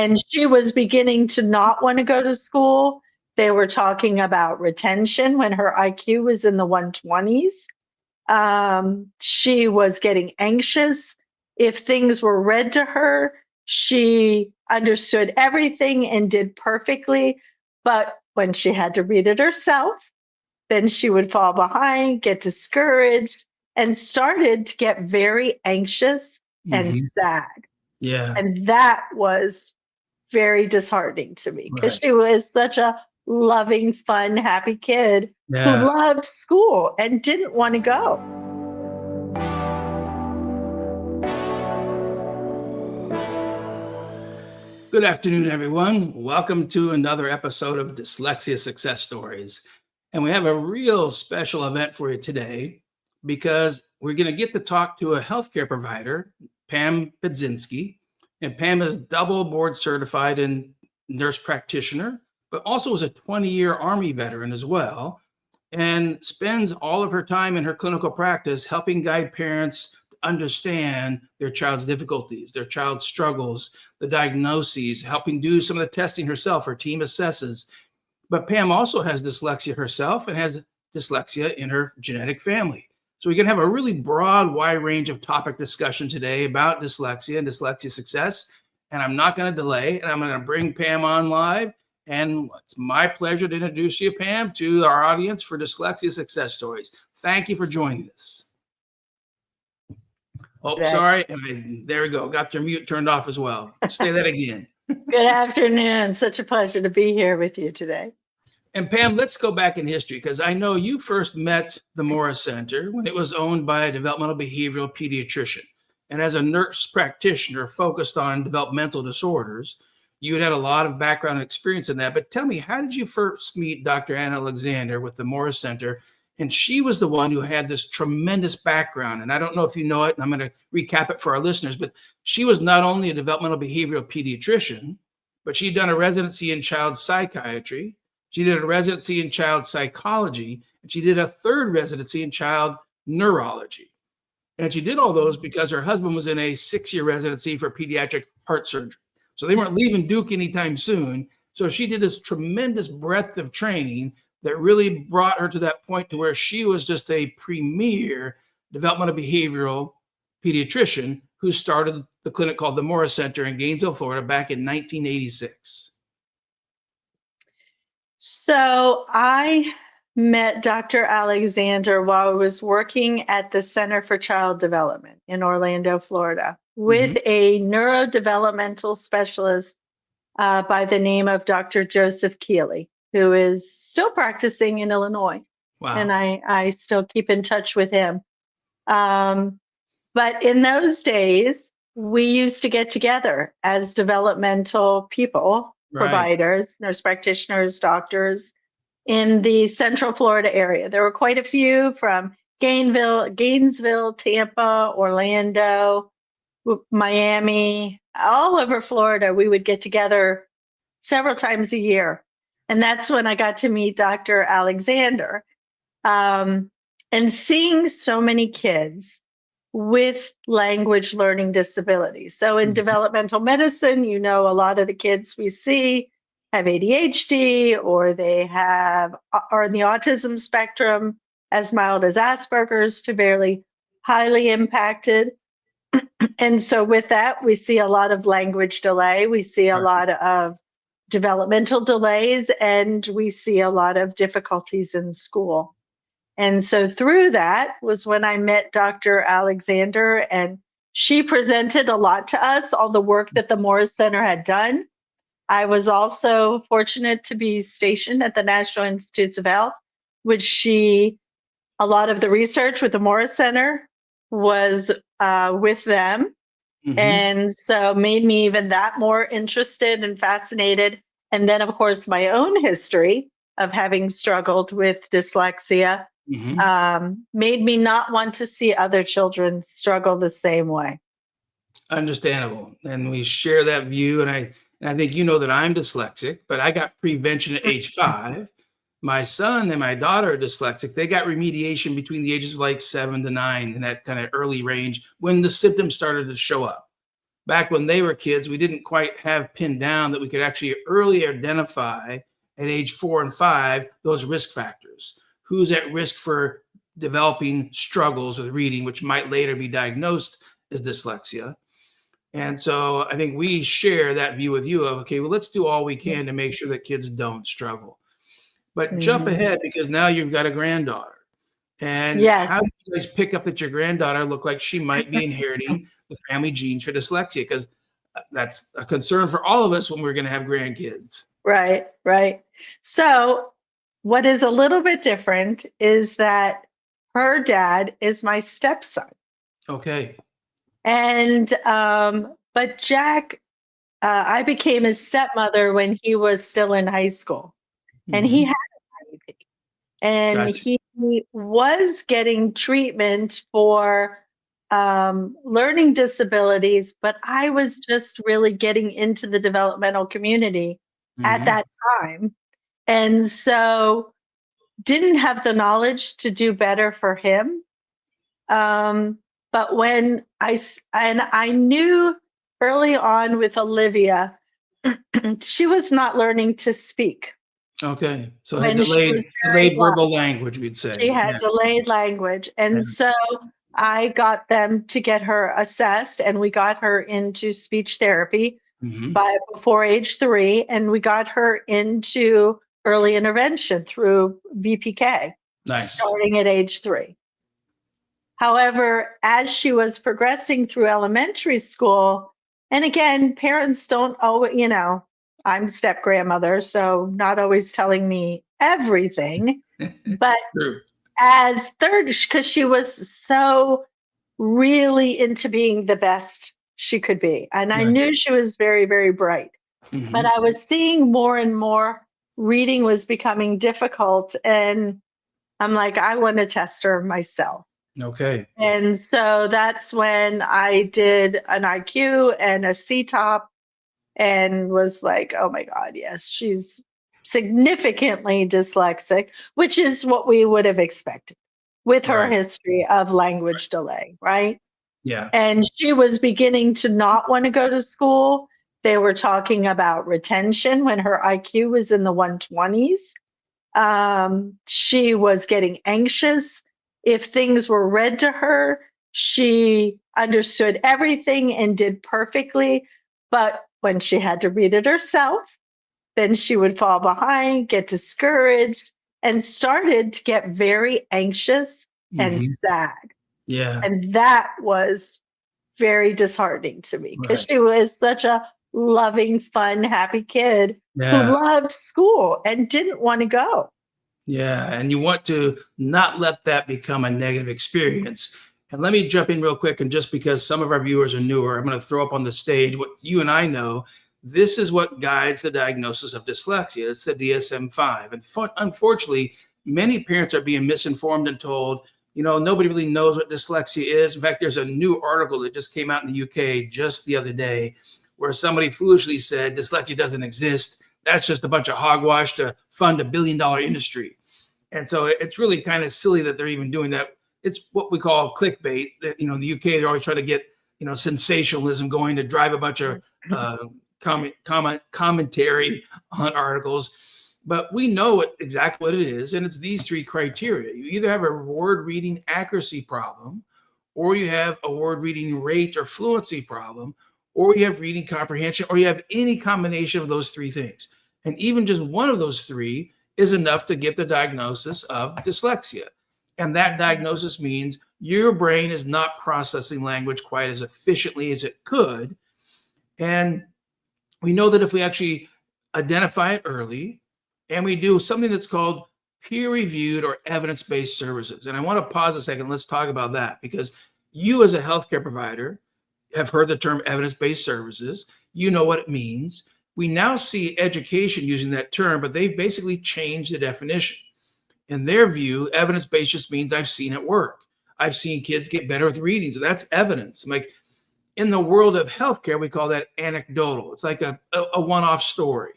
And she was beginning to not want to go to school. They were talking about retention when her IQ was in the 120s. She was getting anxious. If things were read to her, she understood everything and did perfectly. But when she had to read it herself, then she would fall behind, get discouraged, and started to get very anxious and Mhm. sad. Yeah. And that was very disheartening to me because Right. she was such a loving, fun, happy kid who Yeah. loved school and didn't want to go. Good afternoon, everyone. Welcome to another episode of Dyslexia Success Stories. And we have a real special event for you today because we're going to get to talk to a healthcare provider, Pam Pedzinski. And Pam is double board certified in nurse practitioner, but also is a 20-year Army veteran as well, and spends all of her time in her clinical practice helping guide parents to understand their child's difficulties, their child's struggles, the diagnoses, helping do some of the testing herself. Her team assesses. But Pam also has dyslexia herself and has dyslexia in her genetic family. So we can have a really broad, wide range of topic discussion today about dyslexia and dyslexia success. And I'm not going to delay, and I'm going to bring Pam on live. And it's my pleasure to introduce you, Pam, to our audience for Dyslexia Success Stories. Thank you for joining us. Oh, sorry. There we go. Got your mute turned off as well. Say that again. Good afternoon. Such a pleasure to be here with you today. And Pam, let's go back in history because I know you first met the Morris Center when it was owned by a developmental behavioral pediatrician. And as a nurse practitioner focused on developmental disorders, you had a lot of background and experience in that. But tell me, how did you first meet Dr. Anna Alexander with the Morris Center? And she was the one who had this tremendous background. And I don't know if you know it, and I'm going to recap it for our listeners, but she was not only a developmental behavioral pediatrician, but she'd done a residency in child psychiatry. She did a residency in child psychology, and she did a third residency in child neurology. And she did all those because her husband was in a 6-year residency for pediatric heart surgery. So they weren't leaving Duke anytime soon. So she did this tremendous breadth of training that really brought her to that point to where she was just a premier developmental behavioral pediatrician who started the clinic called the Morris Center in Gainesville, Florida back in 1986. So I met Dr. Alexander while I was working at the Center for Child Development in Orlando, Florida, with a neurodevelopmental specialist by the name of Dr. 𝗪𝗪𝗍𝗍𝗪, who is still practicing in Illinois. Wow. And I still keep in touch with him. But in those days, we used to get together as developmental people, providers, nurse practitioners, doctors in the Central Florida area. There were quite a few from Gainesville, Tampa, Orlando, Miami, all over Florida. We would get together several times a year. And that's when I got to meet Dr. Alexander. And seeing so many kids with language learning disabilities. So in developmental medicine, you know, a lot of the kids we see have ADHD or they are in the autism spectrum, as mild as Asperger's to barely highly impacted. And so with that, we see a lot of language delay. We see a lot of developmental delays, and we see a lot of difficulties in school. And so through that was when I met Dr. Alexander, and she presented a lot to us, all the work that the Morris Center had done. I was also fortunate to be stationed at the National Institutes of Health, which a lot of the research with the Morris Center was with them. And so made me even that more interested and fascinated. And then, of course, my own history of having struggled with dyslexia made me not want to see other children struggle the same way. Understandable. And we share that view. And I think you know that I'm dyslexic, but I got prevention at age 5. My son and my daughter are dyslexic. They got remediation between the ages of like 7 to 9 in that kind of early range when the symptoms started to show up. back when they were kids, we didn't quite have pinned down that we could actually early identify at age 4 and 5 those risk factors. Who's at risk for developing struggles with reading, which might later be diagnosed as dyslexia. And so I think we share that view with you of, okay, well, let's do all we can to make sure that kids don't struggle. But jump ahead, because now you've got a granddaughter. And Yes. how do you guys pick up that your granddaughter looked like she might be inheriting the family genes for dyslexia? Because that's a concern for all of us when we're going to have grandkids. Right, right. So what is a little bit different is that her dad is my stepson. Okay. And, but Jack, I became his stepmother when he was still in high school, and he had an IEP, and Gotcha. he was getting treatment for learning disabilities, but I was just really getting into the developmental community at that time. And so didn't have the knowledge to do better for him. But when I knew early on with Olivia, she was not learning to speak. Okay. So When she was delayed verbal language, we'd say. She had delayed language. And so I got them to get her assessed, and we got her into speech therapy before age 3, and we got her into early intervention through 𝗣𝗵𝗺𝗶𝗃, starting at age 3. However, as she was progressing through elementary school, and again, parents don't always, I'm step grandmother, so not always telling me everything, but as third, because she was so really into being the best she could be. And I knew she was very, very bright, but I was seeing more and more reading was becoming difficult. And I'm like, I want to test her myself. Okay. And so that's when I did an IQ and a 𝗬𝗃 and was like, oh my God, yes, she's significantly dyslexic, which is what we would have expected with her history of language delay, right? Yeah. And she was beginning to not want to go to school. They were talking about retention when her IQ was in the 120s. She was getting anxious. If things were read to her, she understood everything and did perfectly. But when she had to read it herself, then she would fall behind, get discouraged, and started to get very anxious and sad. Yeah. And that was very disheartening to me, because she was such a loving, fun, happy kid who loved school and didn't want to go. Yeah. And you want to not let that become a negative experience. And let me jump in real quick. And just because some of our viewers are newer, I'm going to throw up on the stage what you and I know. This is what guides the diagnosis of dyslexia. It's the DSM-5. And unfortunately, many parents are being misinformed and told, nobody really knows what dyslexia is. In fact, there's a new article that just came out in the UK just the other day where somebody foolishly said dyslexia doesn't exist. That's just a bunch of hogwash to fund $1 billion industry. And so it's really kind of silly that they're even doing that. It's what we call clickbait. In the UK, they're always trying to get, sensationalism going to drive a bunch of commentary on articles. But we know exactly what it is. And it's these 3 criteria. You either have a word reading accuracy problem, or you have a word reading rate or fluency problem, or you have reading comprehension, or you have any combination of those 3 things. And even just one of those 3 is enough to get the diagnosis of dyslexia. And that diagnosis means your brain is not processing language quite as efficiently as it could. And we know that if we actually identify it early and we do something that's called peer-reviewed or evidence-based services. And I want to pause a second. Let's talk about that, because you as a healthcare provider have heard the term evidence-based services. You know what it means. We now see education using that term, but they've basically changed the definition. In their view, evidence-based just means I've seen it work. I've seen kids get better with reading. So that's evidence. Like in the world of healthcare, we call that anecdotal. It's like a one-off story.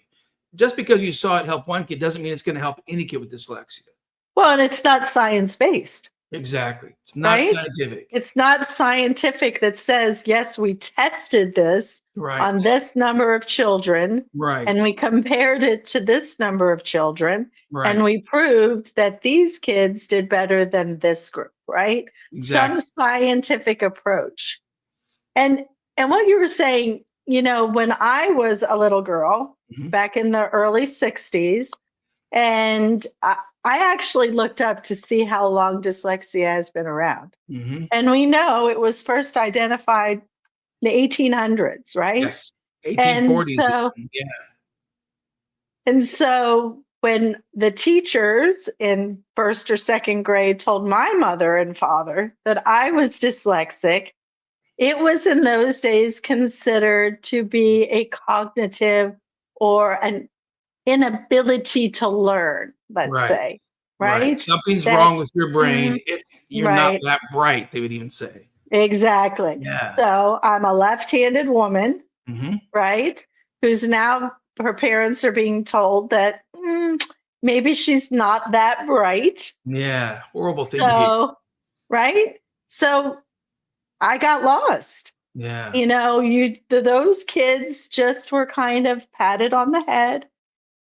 Just because you saw it help one kid doesn't mean it's going to help any kid with dyslexia. Well, and it's not science-based. Exactly. It's not right? scientific. It's not scientific that says, yes, we tested this on Right. this number of children and Right. we compared it to this number of children and Right. we proved that these kids did better than this group, right? Some Exactly. scientific approach. And what you were saying, when I was a little girl Mhm. back in the early 60s, and I actually looked up to see how long dyslexia has been around. Mhm. And we know it was first identified in the 1800s, right? Yes. And 1840s. so Yeah. when the teachers in first or second grade told my mother and father that I was dyslexic, it was in those days considered to be a cognitive or an inability to learn, let's Right. say, Right. right? Something's That wrong with your mm, brain. You're not right, that bright, they would even say. exactly. Yeah. So I'm a left-handed woman, Mhm. right? Who's now her parents are being told that maybe she's not that bright. Yeah. Horrible thing to hear. So, right? So I got lost. Yeah. Those kids just were kind of patted on the head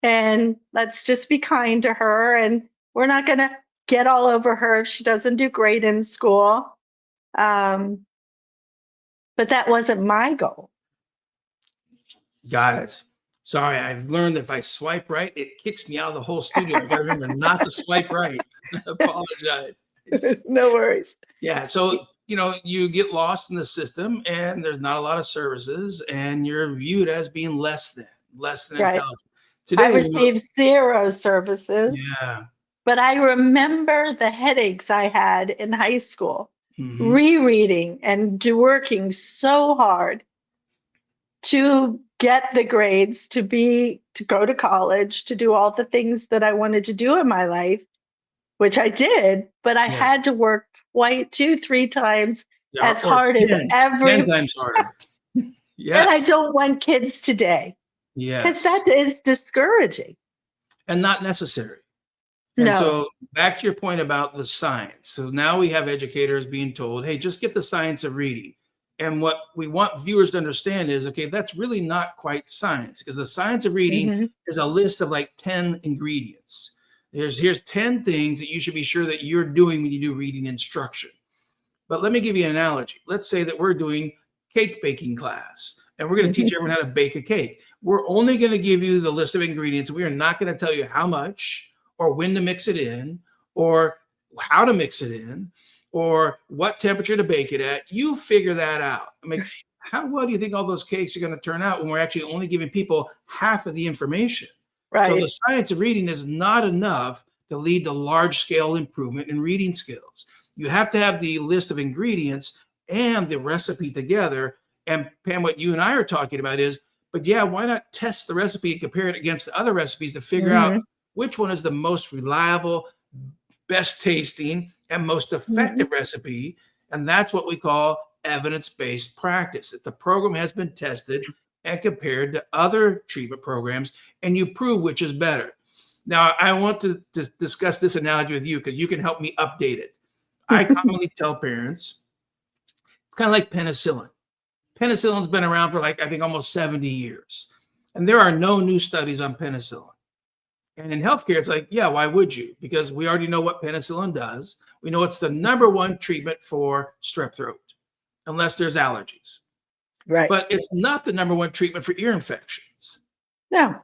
and let's just be kind to her and we're not going to get all over her if she doesn't do great in school. Um, but that wasn't my goal. Got it. Sorry, I've learned that if I swipe right, it kicks me out of the whole studio. I gotta remember not to swipe right. I apologize. No worries. Yeah, so you get lost in the system and there's not a lot of services and you're viewed as being less than Right. intelligent. I Today, received zero services, yeah. but I remember the headaches I had in high school, Mhm. rereading and working so hard to get the grades to go to college, to do all the things that I wanted to do in my life, which I did, but I Yes. had to work twice, 2, 3 times Yeah, as or hard as 10 times harder. and I Yes. don't want kids today because Yes. that is discouraging. And not necessary. And No. so back to your point about the science. So now we have educators being told, hey, just get the science of reading. And what we want viewers to understand is, okay, that's really not quite science because the science of reading Mhm. is a list of like 10 ingredients. Here's 10 things that you should be sure that you're doing when you do reading instruction. But let me give you an analogy. Let's say that we're doing cake baking class and we're going to teach everyone how to bake a cake. We're only going to give you the list of ingredients. We are not going to tell you how much or when to mix it in or how to mix it in or what temperature to bake it at. You figure that out. I mean, how well do you think all those cakes are going to turn out when we're actually only giving people half of the information? So the Right. science of reading is not enough to lead to large scale improvement in reading skills. You have to have the list of ingredients and the recipe together. And Pam, what you and I are talking about is, but yeah, why not test the recipe and compare it against other recipes to figure out Mhm. which one is the most reliable, best tasting, and most Mhm. effective recipe? And that's what we call evidence-based practice. That the program has been tested and compared to other treatment programs, and you prove which is better. Now, I want to discuss this analogy with you because you can help me update it. I commonly tell parents it's kind of like penicillin. Penicillin's been around for like, I think, almost 70 years. And there are no new studies on penicillin. And in healthcare, it's like, yeah, why would you? Because we already know what penicillin does. We know it's the number one treatment for strep throat, unless there's allergies. Right. But it's not the number one treatment for ear infections. No.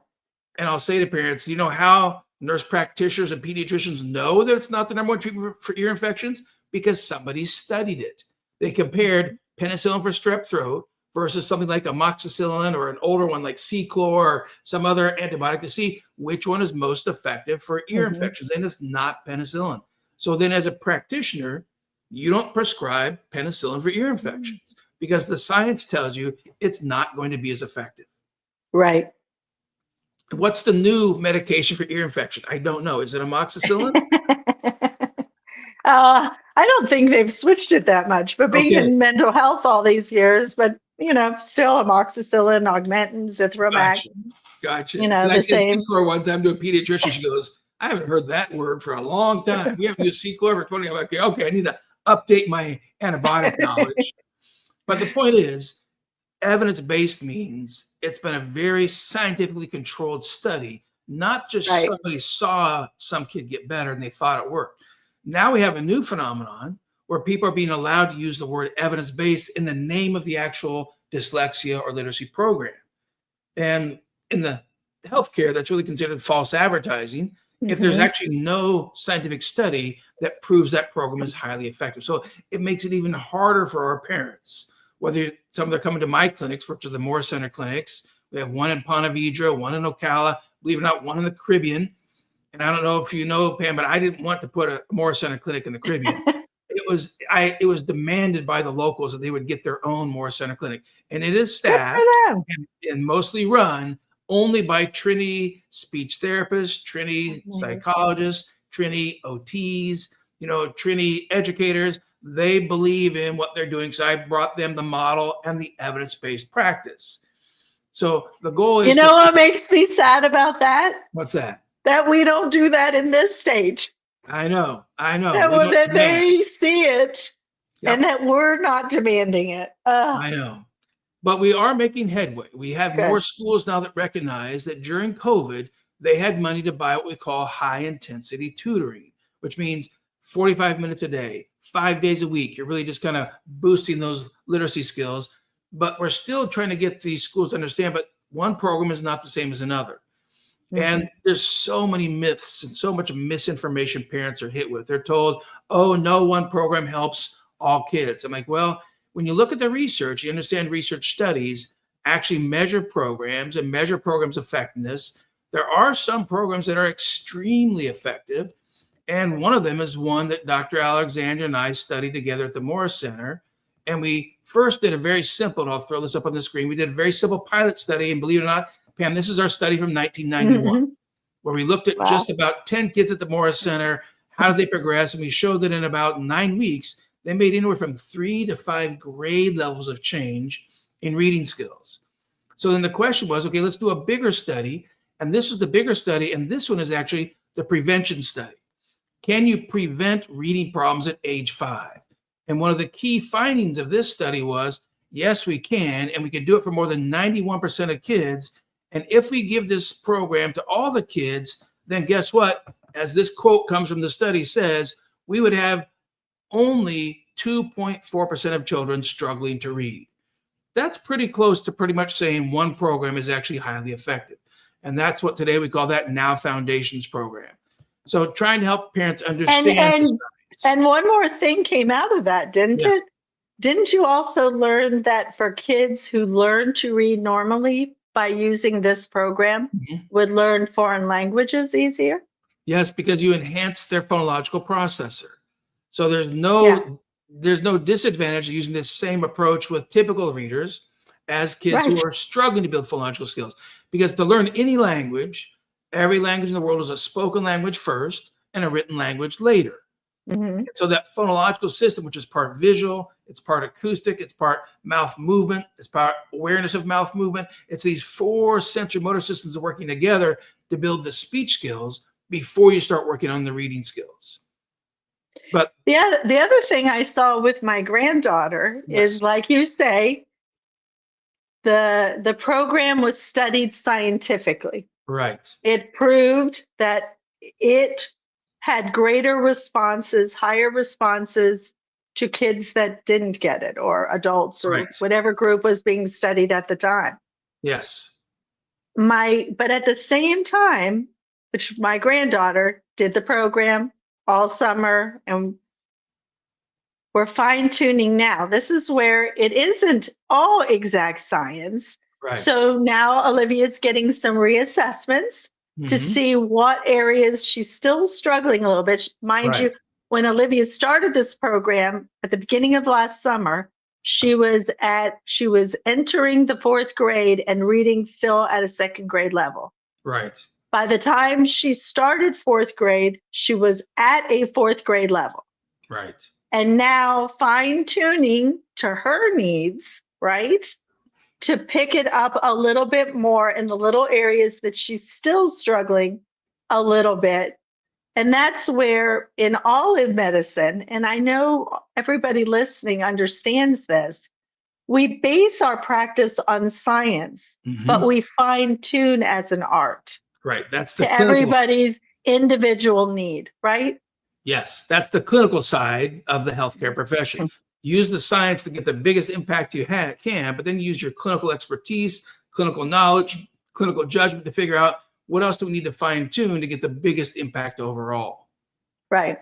And I'll say to parents, you know how nurse practitioners and pediatricians know that it's not the number one treatment for ear infections? Because somebody studied it. They compared penicillin for strep throat versus something like amoxicillin or an older one like 𝗬chlor or some other antibiotic to see which one is most effective for ear Mhm. infections. And it's not penicillin. So then as a practitioner, you don't prescribe penicillin for ear infections because the science tells you it's not going to be as effective. Right. What's the new medication for ear infection? I don't know. Is it amoxicillin? I don't think they've switched it that much, but being Okay, in mental health all these years, but still amoxicillin, augmentin, zithromax, gotcha, gotcha. Because I the said same. 𝗬chlor one time to a pediatrician. She goes, I haven't heard that word for a long time. We haven't used 𝗧𝗲𝗏 for 20. I'm like, okay, I need to update my antibiotic knowledge. But the point is, evidence-based means it's been a very scientifically controlled study, not just Right. somebody saw some kid get better and they thought it worked. Now we have a new phenomenon where people are being allowed to use the word evidence-based in the name of the actual dyslexia or literacy program. And in the healthcare, that's really considered false advertising if there's actually no scientific study that proves that program is highly effective. So it makes it even harder for our parents, whether some of them are coming to my clinics, which are the Moore Center clinics. We have one in Ponte Vedra, one in Ocala, believe it or not, one in the Caribbean. And I don't know if you know, Pam, but I didn't want to put a Moore Center clinic in the Caribbean. It was demanded by the locals that they would get their own Moore Center clinic. And it is staffed and mostly run only by Trinity speech therapists, Trinity psychologists, Trinity OTs, Trinity educators. They believe in what they're doing. So I brought them the model and the evidence-based practice. So the goal is— You know what makes me sad about that? What's that? That we don't do that in this state. I know. That they see it and that we're not demanding it. I know. But we are making headway. We have more schools now that recognize that during COVID, they had money to buy what we call high-intensity tutoring, which means 45 minutes a day, 5 days a week. You're really just kind of boosting those literacy skills. But we're still trying to get these schools to understand, but one program is not the same as another. And there's so many myths and so much misinformation parents are hit with. They're told, oh, no one program helps all kids. I'm like, well, when you look at the research, you understand research studies actually measure programs and measure programs' effectiveness. There are some programs that are extremely effective. And one of them is one that Dr. Alexander and I studied together at the Morris Center. And we first did a very simple, and I'll throw this up on the screen. We did a very simple pilot study. And believe it or not, Pam, this is our study from 1991, where we looked at just about 10 kids at the Morris Center. How did they progress? And we showed that in about 9 weeks, they made anywhere from 3 to 5 grade levels of change in reading skills. So then the question was, okay, let's do a bigger study. And this was the bigger study. And this one is actually the prevention study. Can you prevent reading problems at age 5? And one of the key findings of this study was, yes, we can. And we can do it for more than 91% of kids. And if we give this program to all the kids, then guess what? As this quote comes from the study says, we would have only 2.4% of children struggling to read. That's pretty close to pretty much saying one program is actually highly effective. And that's what today we call that Now Foundations program. So trying to help parents understand. And one more thing came out of that, didn't it? Didn't you also learn that for kids who learn to read normally by using this program would learn foreign languages easier? Yes, because you enhance their phonological processor. So there's no disadvantage to using this same approach with typical readers as kids who are struggling to build phonological skills. Because to learn any language, every language in the world is a spoken language first and a written language later. So that phonological system, which is part visual, it's part acoustic, it's part mouth movement, it's part awareness of mouth movement. It's these 4 sensory motor systems working together to build the speech skills before you start working on the reading skills. But the other thing I saw with my granddaughter is, like you say, the program was studied scientifically. Right. It proved that it had greater responses, higher responses to kids that didn't get it, or adults, or whatever group was being studied at the time. Yes. But at the same time, which my granddaughter did the program all summer, and we're fine-tuning now. This is where it isn't all exact science. So now Olivia's getting some reassessments to see what areas she's still struggling a little bit. Mind you, when Olivia started this program at the beginning of last summer, she was entering the 4th grade and reading still at a 2nd grade level. By the time she started 4th grade, she was at a 4th grade level. And now fine-tuning to her needs, to pick it up a little bit more in the little areas that she's still struggling a little bit, And that's where in all of medicine, and I know everybody listening understands this, we base our practice on science, but we fine tune as an art. Right. That's the to clinical. Everybody's individual need, right? Yes, that's the clinical side of the healthcare profession. Use the science to get the biggest impact you can, but then use your clinical expertise, clinical knowledge, clinical judgment to figure out what else do we need to fine tune to get the biggest impact overall. Right.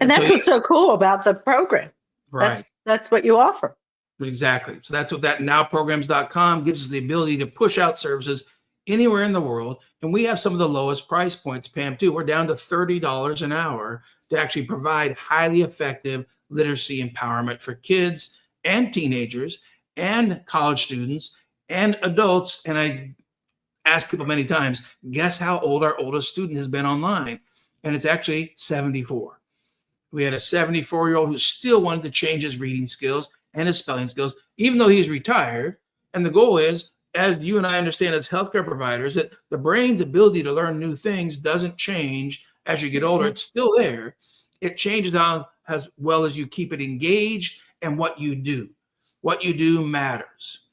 And that's what's so cool about the program. Right. That's what you offer. Exactly. So that's what that 𝗟programs.com gives us, the ability to push out services anywhere in the world. And we have some of the lowest price points, Pam, too. We're down to $30 an hour to actually provide highly effective literacy empowerment for kids and teenagers and college students and adults. And I ask people many times, guess how old our oldest student has been online? And it's actually 74. We had a 74-year-old who still wanted to change his reading skills and his spelling skills, even though he's retired. And the goal is, as you and I understand as healthcare providers, that the brain's ability to learn new things doesn't change as you get older. It's still there. It changes now as well as you keep it engaged, and what you do. What you do matters.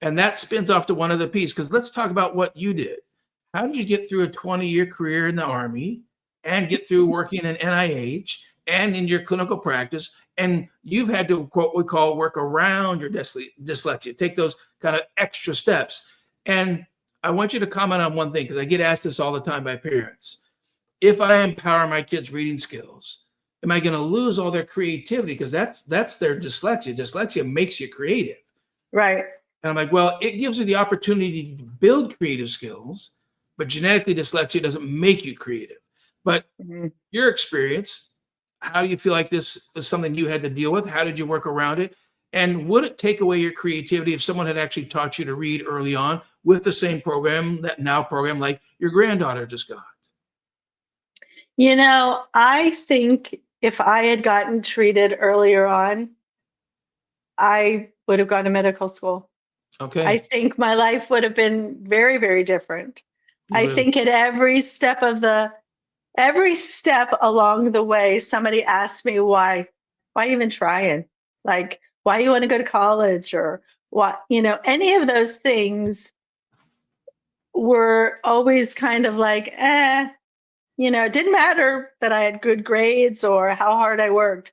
And that spins off to one other piece, because let's talk about what you did. How did you get through a 20-year career in the Army and get through working in NIH and in your clinical practice? And you've had to, what we call, work around your dyslexia, take those kind of extra steps. And I want you to comment on one thing, because I get asked this all the time by parents. If I empower my kids' reading skills, am I going to lose all their creativity? Because that's their dyslexia. Dyslexia makes you creative. Right. And I'm like, well, it gives you the opportunity to build creative skills, but genetically dyslexia doesn't make you creative. But your experience, how do you feel like this is something you had to deal with? How did you work around it? And would it take away your creativity if someone had actually taught you to read early on with the same program, that NOW program, like your granddaughter just got? You know, I think if I had gotten treated earlier on, I would have gone to medical school. Okay. I think my life would have been very, very different. I think at every step along the way, somebody asked me why even trying? Like, why you want to go to college, or what, any of those things were always kind of like, it didn't matter that I had good grades or how hard I worked.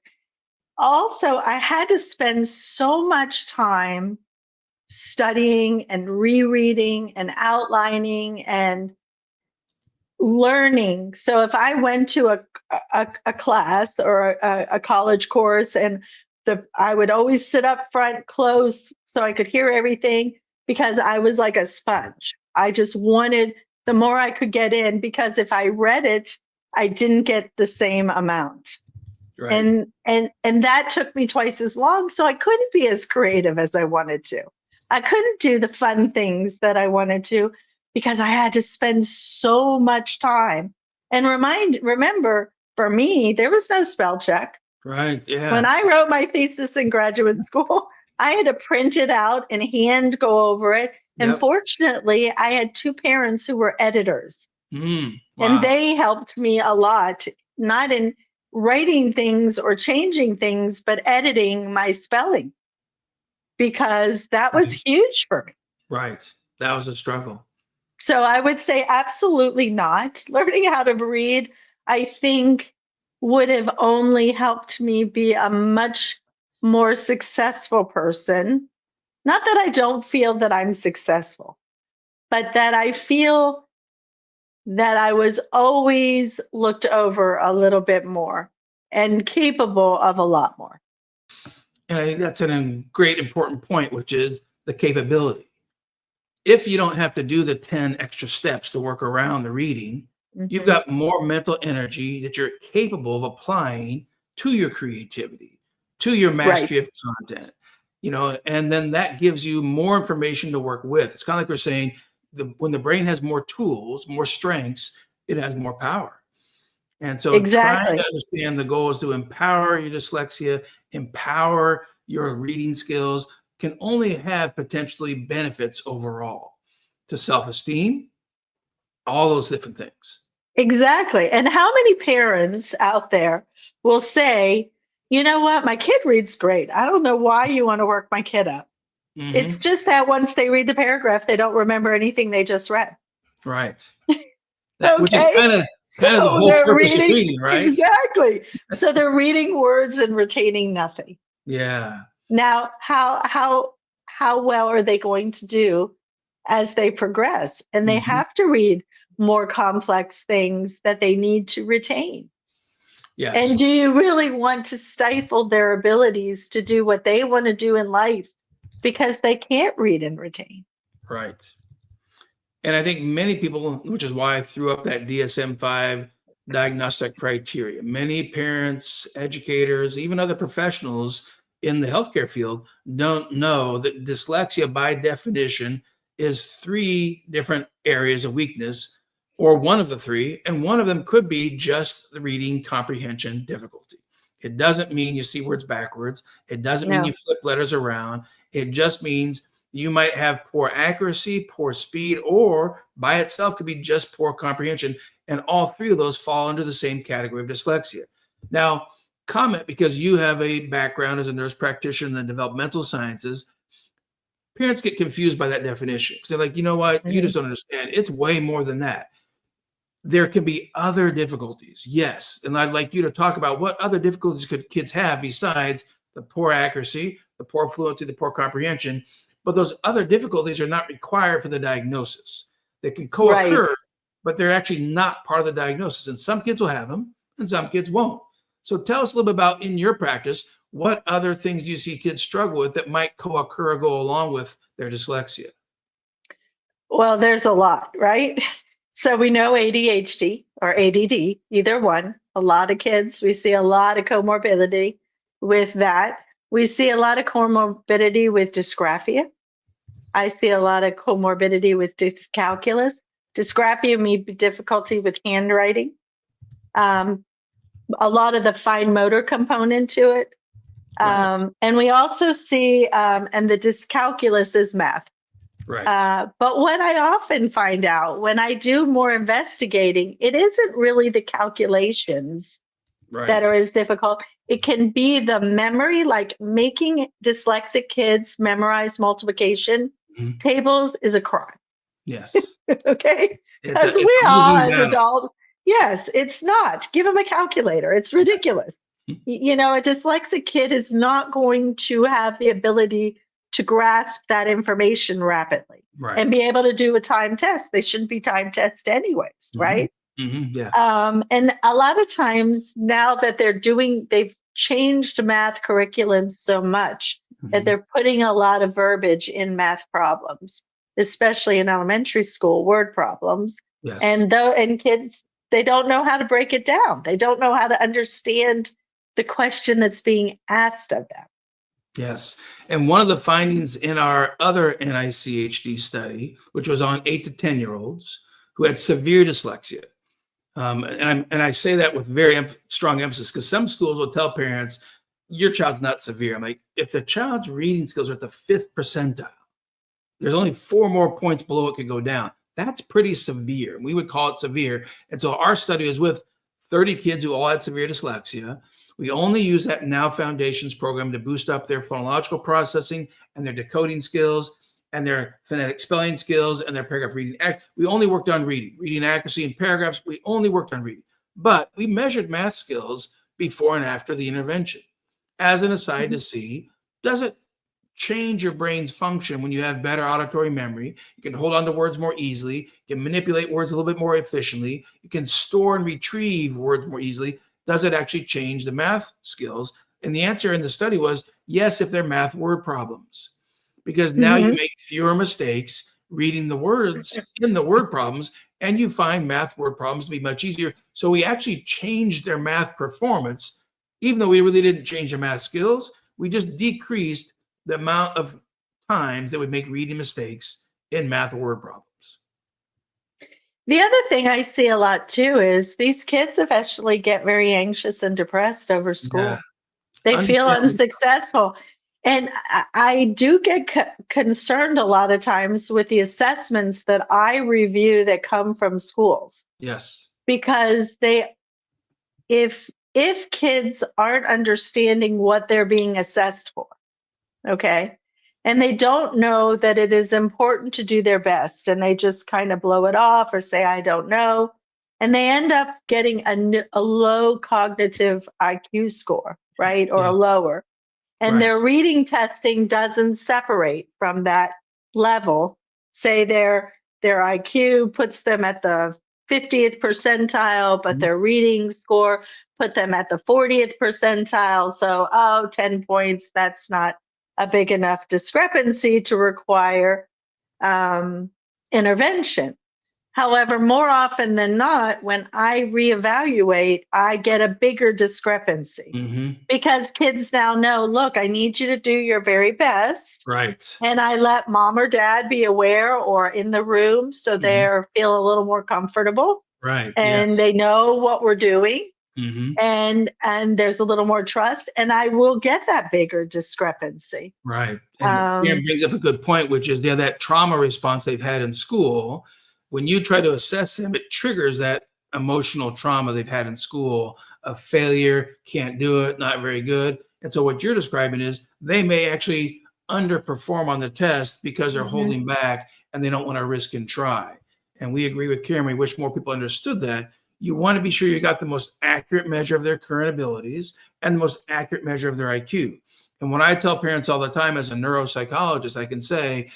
Also, I had to spend so much time studying and rereading and outlining and learning. So if I went to a class or a college course, and I would always sit up front close so I could hear everything, because I was like a sponge. I just wanted the more I could get in, because if I read it, I didn't get the same amount. Right. And that took me twice as long, so I couldn't be as creative as I wanted to. I couldn't do the fun things that I wanted to, because I had to spend so much time. And remember, for me, there was no spell check. Right. Yeah. When I wrote my thesis in graduate school, I had to print it out and hand go over it. Yep. And fortunately, I had two parents who were editors. Wow. And they helped me a lot, not in writing things or changing things, but editing my spelling, because that was huge for me. Right. That was a struggle. So I would say absolutely not. Learning how to read, I think, would have only helped me be a much more successful person. Not that I don't feel that I'm successful, but that I feel that I was always looked over a little bit more and capable of a lot more. And I think that's a great important point, which is the capability. If you don't have to do the 10 extra steps to work around the reading, you've got more mental energy that you're capable of applying to your creativity, to your mastery of content, and then that gives you more information to work with. It's kind of like we're saying, when the brain has more tools, more strengths, it has more power. And so trying to understand the goal is to empower your dyslexia, empower your reading skills, can only have potentially benefits overall to self-esteem, all those different things. Exactly. And how many parents out there will say, you know what, my kid reads great. I don't know why you want to work my kid up. It's Hmm. just that once they read the paragraph, they don't remember anything they just read. Right. That, which is Okay. kind of the So whole they're purpose of reading, reading, right? exactly. So they're reading words and retaining nothing. Yeah. Now, how well are they going to do as they progress? And they Hmm. have to read more complex things that they need to retain. And Yes. do you really want to stifle their abilities to do what they want to do in life because they can't read and retain? Right. And I think many people, which is why I threw up that DSM-5 diagnostic criteria, many parents, educators, even other professionals in the healthcare field don't know that dyslexia, by definition, is three different areas of weakness, or one of the three, and one of them could be just the reading comprehension difficulty. It doesn't mean you see words backwards. It doesn't mean you No. flip letters around. It just means you might have poor accuracy, poor speed, or by itself could be just poor comprehension. And all three of those fall under the same category of dyslexia. Now, comment, because you have a background as a nurse practitioner in the developmental sciences, parents get confused by that definition because they're like, you know what, you Mhm. just don't understand. It's way more than that. There can be other difficulties, yes. And I'd like you to talk about what other difficulties could kids have besides the poor accuracy, the poor fluency, the poor comprehension. But those other difficulties are not required for the diagnosis. They can Right. co-occur, but they're actually not part of the diagnosis. And some kids will have them and some kids won't. So tell us a little bit about, in your practice, what other things you see kids struggle with that might co-occur or go along with their dyslexia? Well, there's a lot, right? So we know ADHD or ADD, either one. A lot of kids, we see a lot of comorbidity with that. We see a lot of comorbidity with dysgraphia. I see a lot of comorbidity with dyscalculus. Dysgraphia may be difficulty with handwriting. Um, a lot of the fine motor component to it. Right, And we also see, and the dyscalculus is math. right, But what I often find out when I do more investigating, it isn't really the calculations that right. are as difficult. It can be the memory, like making dyslexic kids memorize multiplication Mhm. tables is a crime. Yes. Okay. Because It's we a all, losing as battle. adults, yes, it's not. Give them a calculator. It's ridiculous. You know, a dyslexic kid is not going to have the ability to grasp that information rapidly and be Right. able to do a time test. They shouldn't be time tested anyways, Mhm. right? Mhm. Yeah. And a lot of times now that they've changed math curriculum so much that Mhm. they're putting a lot of verbiage in math problems, especially in elementary school, word problems. Yes. And kids, they don't know how to break it down. They don't know how to understand the question that's being asked of them. Yes. And one of the findings in our other NICHD study, which was on 8 to 10-year-olds who had severe dyslexia, and I say that with very strong emphasis because some schools will tell parents, your child's not severe. I'm like, if the child's reading skills are at the fifth percentile, there's only 4 more points below it could go down. That's pretty severe. We would call it severe. And so our study was with 30 kids who all had severe dyslexia. We only use that Now Foundations program to boost up their phonological processing and their decoding skills and their phonetic spelling skills and their paragraph reading. We only worked on reading accuracy and paragraphs. We only worked on reading. But we measured math skills before and after the intervention as an aside to see, does it change your brain's function when you have better auditory memory? You can hold on to words more easily. You can manipulate words a little bit more efficiently. You can store and retrieve words more easily. Does it actually change the math skills? And the answer in the study was yes, if they're math word problems, because now you Mhm. make fewer mistakes reading the words in the word problems, and you find math word problems to be much easier. So we actually changed their math performance, even though we really didn't change their math skills. We just decreased the amount of times that we make reading mistakes in math word problems. The other thing I see a lot too is these kids eventually get very anxious and depressed over Yeah, school. They feel understandably. unsuccessful. And I do get concerned a lot of times with the assessments that I review that come from schools Yes. because if kids aren't understanding what they're being assessed for, okay, and they don't know that it is important to do their best, and they just kind of blow it off or say, I don't know, and they end up getting a low cognitive IQ score, right, or a Yeah. lower, and their Right. reading testing doesn't separate from that level. Say their IQ puts them at the 50th percentile, but Mhm. their reading score put them at the 40th percentile. So, 10 points, that's not a big enough discrepancy to require um, intervention. However, more often than not, when I reevaluate, I get a bigger discrepancy Mhm. because kids now know, look, I need you to do your very best. Right. And I let mom or dad be aware or in the room so Mhm. they feel a little more comfortable Right. and Yes. they know what we're doing, Mhm. and there's a little more trust, and I will get that bigger discrepancy. Right. And Karen Um, brings up a good point, which is that trauma response they've had in school. When you try to assess them, it triggers that emotional trauma they've had in school of failure, can't do it, not very good. And so what you're describing is they may actually underperform on the test because they're mhm. holding back and they don't want to risk and try. And we agree with Karen. We wish more people understood that. You want to be sure you got the most accurate measure of their current abilities and the most accurate measure of their IQ. And what I tell parents all the time as a neuropsychologist, I can say,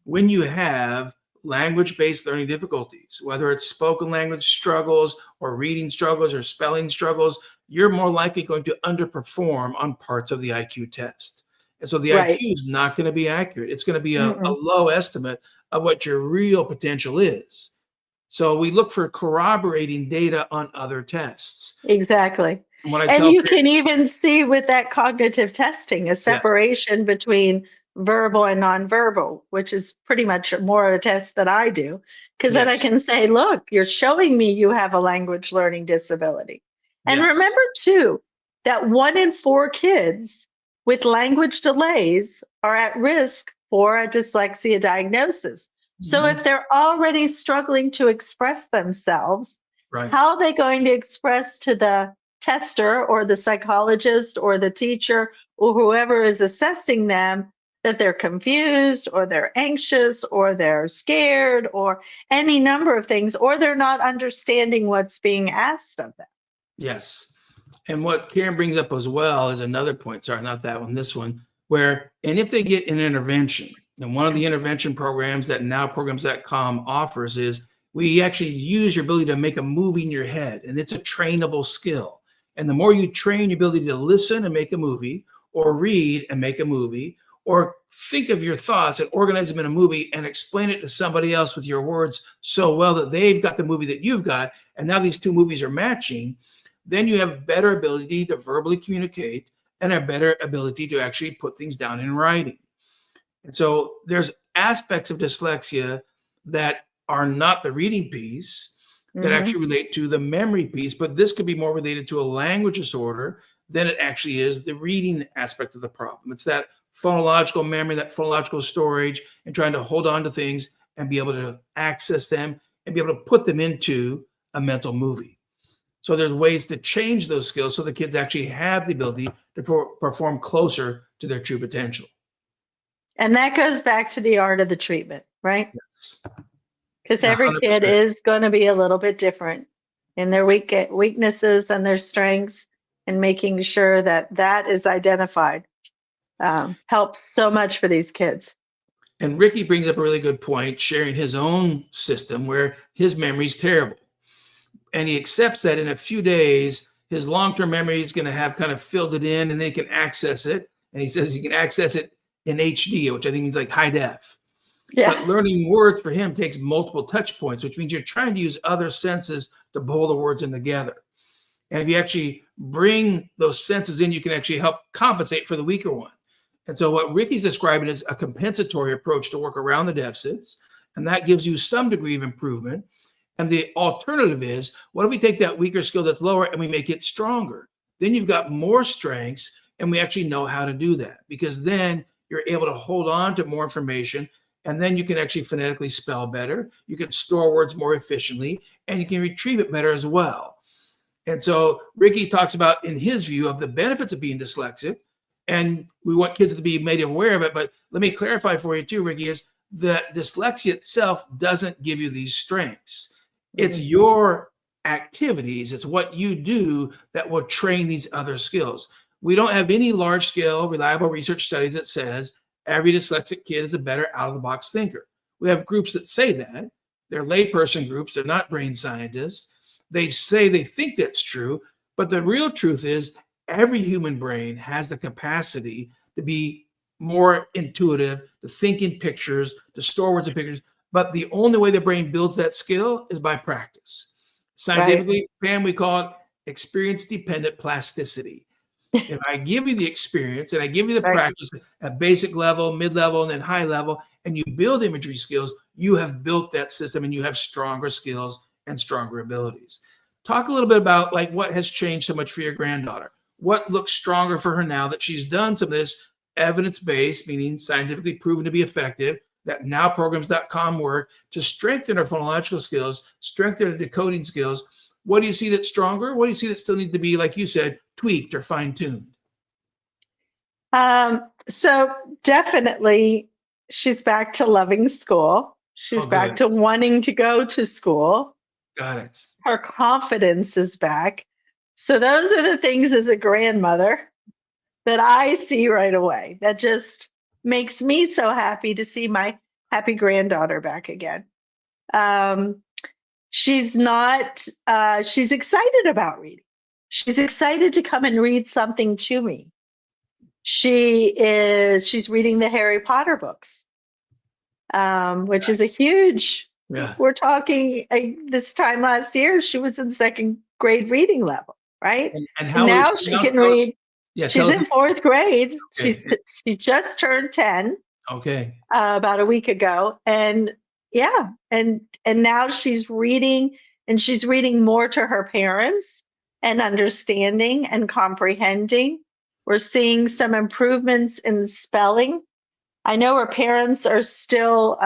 when you have language-based learning difficulties, whether it's spoken language struggles or reading struggles or spelling struggles, you're more likely going to underperform on parts of the IQ test. And so the Right. IQ is not going to be accurate. It's going to be a Mm-mm. low estimate of what your real potential is. So we look for corroborating data on other tests. Exactly. And when I And tell you parents, can even see with that cognitive testing a yes, separation between verbal and nonverbal, which is pretty much more a test that I do. Because then I yes, can say, look, you're showing me you have a language learning disability. And yes. remember, too, that 1 in 4 kids with language delays are at risk for a dyslexia diagnosis. So Mhm. if they're already struggling to express themselves, Right. how are they going to express to the tester or the psychologist or the teacher or whoever is assessing them that they're confused or they're anxious or they're scared or any number of things, or they're not understanding what's being asked of them? Yes. And what Karen brings up as well is another point. Sorry, not that one, this one, where, and if they get an intervention, and one of the intervention programs that now programs.com offers is we actually use your ability to make a movie in your head, and it's a trainable skill. And the more you train your ability to listen and make a movie, or read and make a movie, or think of your thoughts and organize them in a movie and explain it to somebody else with your words so well that they've got the movie that you've got, and now these two movies are matching, then you have better ability to verbally communicate and a better ability to actually put things down in writing. And so there's aspects of dyslexia that are not the reading piece that Hmm. actually relate to the memory piece, but this could be more related to a language disorder than it actually is the reading aspect of the problem. It's that phonological memory, that phonological storage, and trying to hold on to things and be able to access them and be able to put them into a mental movie. So there's ways to change those skills so the kids actually have the ability to perform closer to their true potential. And that goes back to the art of the treatment, right? Yes. Because every kid 100%. is going to be a little bit different in their weaknesses and their strengths, and making sure that that is identified helps so much for these kids. And Ricky brings up a really good point, sharing his own system where his memory's terrible. And he accepts that in a few days, his long-term memory is going to have kind of filled it in and they can access it. And he says he can access it in HD, which I think means like high def. Yeah. But learning words for him takes multiple touch points, which means you're trying to use other senses to pull the words in together. And if you actually bring those senses in, you can actually help compensate for the weaker one. And so what Ricky's describing is a compensatory approach to work around the deficits, and that gives you some degree of improvement. And the alternative is, what if we take that weaker skill that's lower and we make it stronger? Then you've got more strengths, and we actually know how to do that, because then you're able to hold on to more information And then you can actually phonetically spell better. You can store words more efficiently, and you can retrieve it better as well. And so Ricky talks about, in his view, of the benefits of being dyslexic. And we want kids to be made aware of it. But let me clarify for you too, Ricky, is that dyslexia itself doesn't give you these strengths. It's your activities, it's what you do that will train these other skills. We don't have any large-scale, reliable research studies that says every dyslexic kid is a better out-of-the-box thinker. We have groups that say that. They're layperson groups. They're not brain scientists. They say they think that's true, but the real truth is every human brain has the capacity to be more intuitive, to think in pictures, to store words in pictures. But the only way the brain builds that skill is by practice. Scientifically, Pam, we call it experience-dependent plasticity. If I give you the experience and I give you the practice at basic level, mid-level, and then high level, and you build imagery skills, you have built that system and you have stronger skills and stronger abilities. Talk a little bit about like what has changed so much for your granddaughter. What looks stronger for her now that she's done some of this evidence-based, meaning scientifically proven to be effective, that nowprograms.com work to strengthen her phonological skills, strengthen her decoding skills. What do you see that's stronger? What do you see that still needs to be, like you said, tweaked or fine-tuned? So definitely she's back to loving school. She's back to wanting to go to school. Got it. Her confidence is back. So those are the things as a grandmother that I see right away. That just makes me so happy to see my happy granddaughter back again. She's excited about reading. She's excited to come and read something to me. She's reading the Harry Potter books, which is a huge, we're talking this time last year, she was in second grade reading level, right? And now she can read. She's in fourth grade. Okay. She just turned 10. Okay. About a week ago. And now she's reading, and she's reading more to her parents and understanding and comprehending. We're seeing some improvements in spelling. I know her parents are still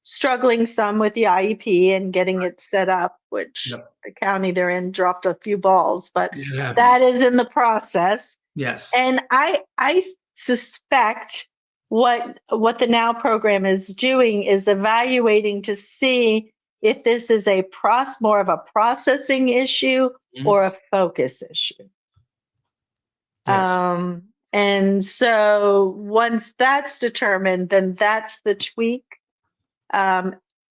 struggling some with the IEP and getting it set up, which the county they're in dropped a few balls, but that is in the process. Yes. And I suspect what the Now program is doing is evaluating to see if this is more of a processing issue or a focus issue. Yes. And so once that's determined, then that's the tweak.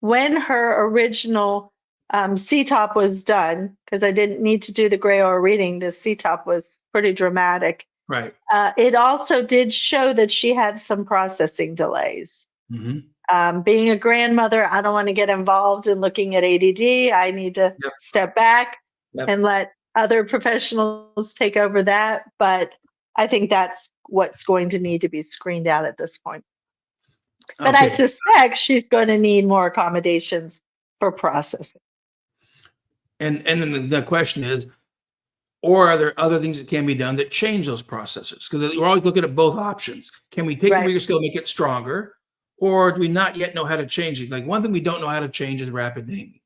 When her original CTOP was done, because I didn't need to do the gray or reading, the CTOP was pretty dramatic. Right. It also did show that she had some processing delays. Being a grandmother, I don't want to get involved in looking at ADD. I need to step back and let other professionals take over that. But I think that's what's going to need to be screened out at this point. But I suspect she's going to need more accommodations for processing. And then the question is, or are there other things that can be done that change those processors? Because we're always looking at both options. Can we take the reader skill and make it stronger? Or do we not yet know how to change it? Like one thing we don't know how to change is rapid naming.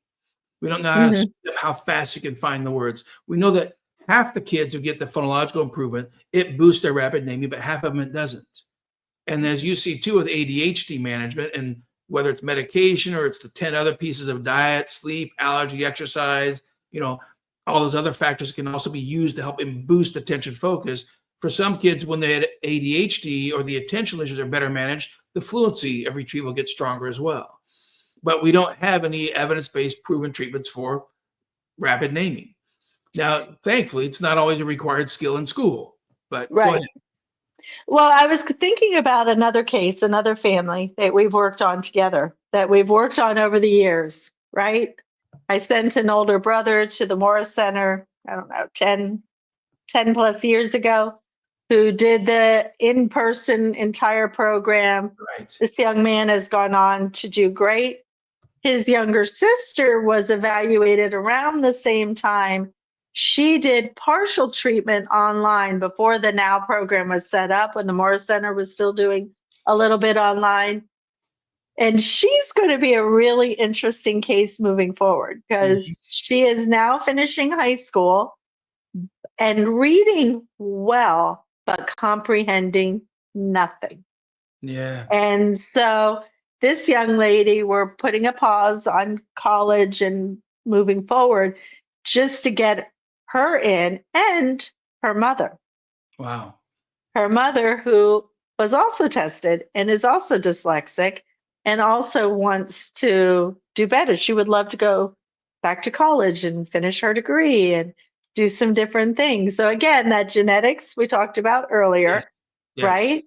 We don't know how fast you can find the words. We know that half the kids who get the phonological improvement, it boosts their rapid naming, but half of them it doesn't. And as you see too with ADHD management, and whether it's medication or it's the 10 other pieces of diet, sleep, allergy, exercise, all those other factors can also be used to help them boost attention focus. For some kids, when they had ADHD or the attentional issues are better managed, the fluency of retrieval gets stronger as well. But we don't have any evidence-based proven treatments for rapid naming. Now, thankfully, it's not always a required skill in school, but go ahead. Well, I was thinking about another case, another family that we've worked on together, that we've worked on over the years, right? I sent an older brother to the Morris Center, I don't know, 10 plus years ago, who did the in-person entire program. Right. This young man has gone on to do great. His younger sister was evaluated around the same time. She did partial treatment online before the Now program was set up, when the Morris Center was still doing a little bit online. And she's going to be a really interesting case moving forward because she is now finishing high school and reading well, but comprehending nothing. Yeah. And so this young lady, we're putting a pause on college and moving forward just to get her in, and her mother. Wow. Her mother, who was also tested and is also dyslexic and also wants to do better. She would love to go back to college and finish her degree and do some different things. So again, that genetics we talked about earlier, Yes. Yes. right?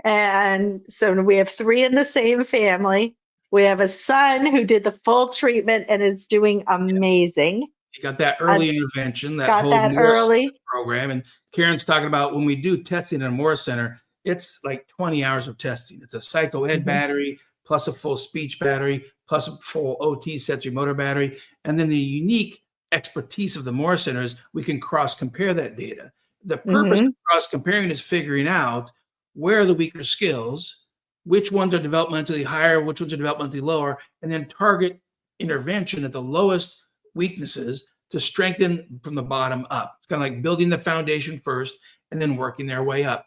And so we have 3 in the same family. We have a son who did the full treatment and is doing amazing. You got that early intervention, that Got whole that Morris early. program. And Karen's talking about when we do testing in a Morris Center, it's like 20 hours of testing. It's a psycho ed battery, plus a full speech battery, plus a full OT sensory motor battery. And then the unique expertise of the Morris Center is we can cross-compare that data. The purpose of cross-comparing is figuring out where are the weaker skills, which ones are developmentally higher, which ones are developmentally lower, and then target intervention at the lowest weaknesses to strengthen from the bottom up. It's kind of like building the foundation first and then working their way up.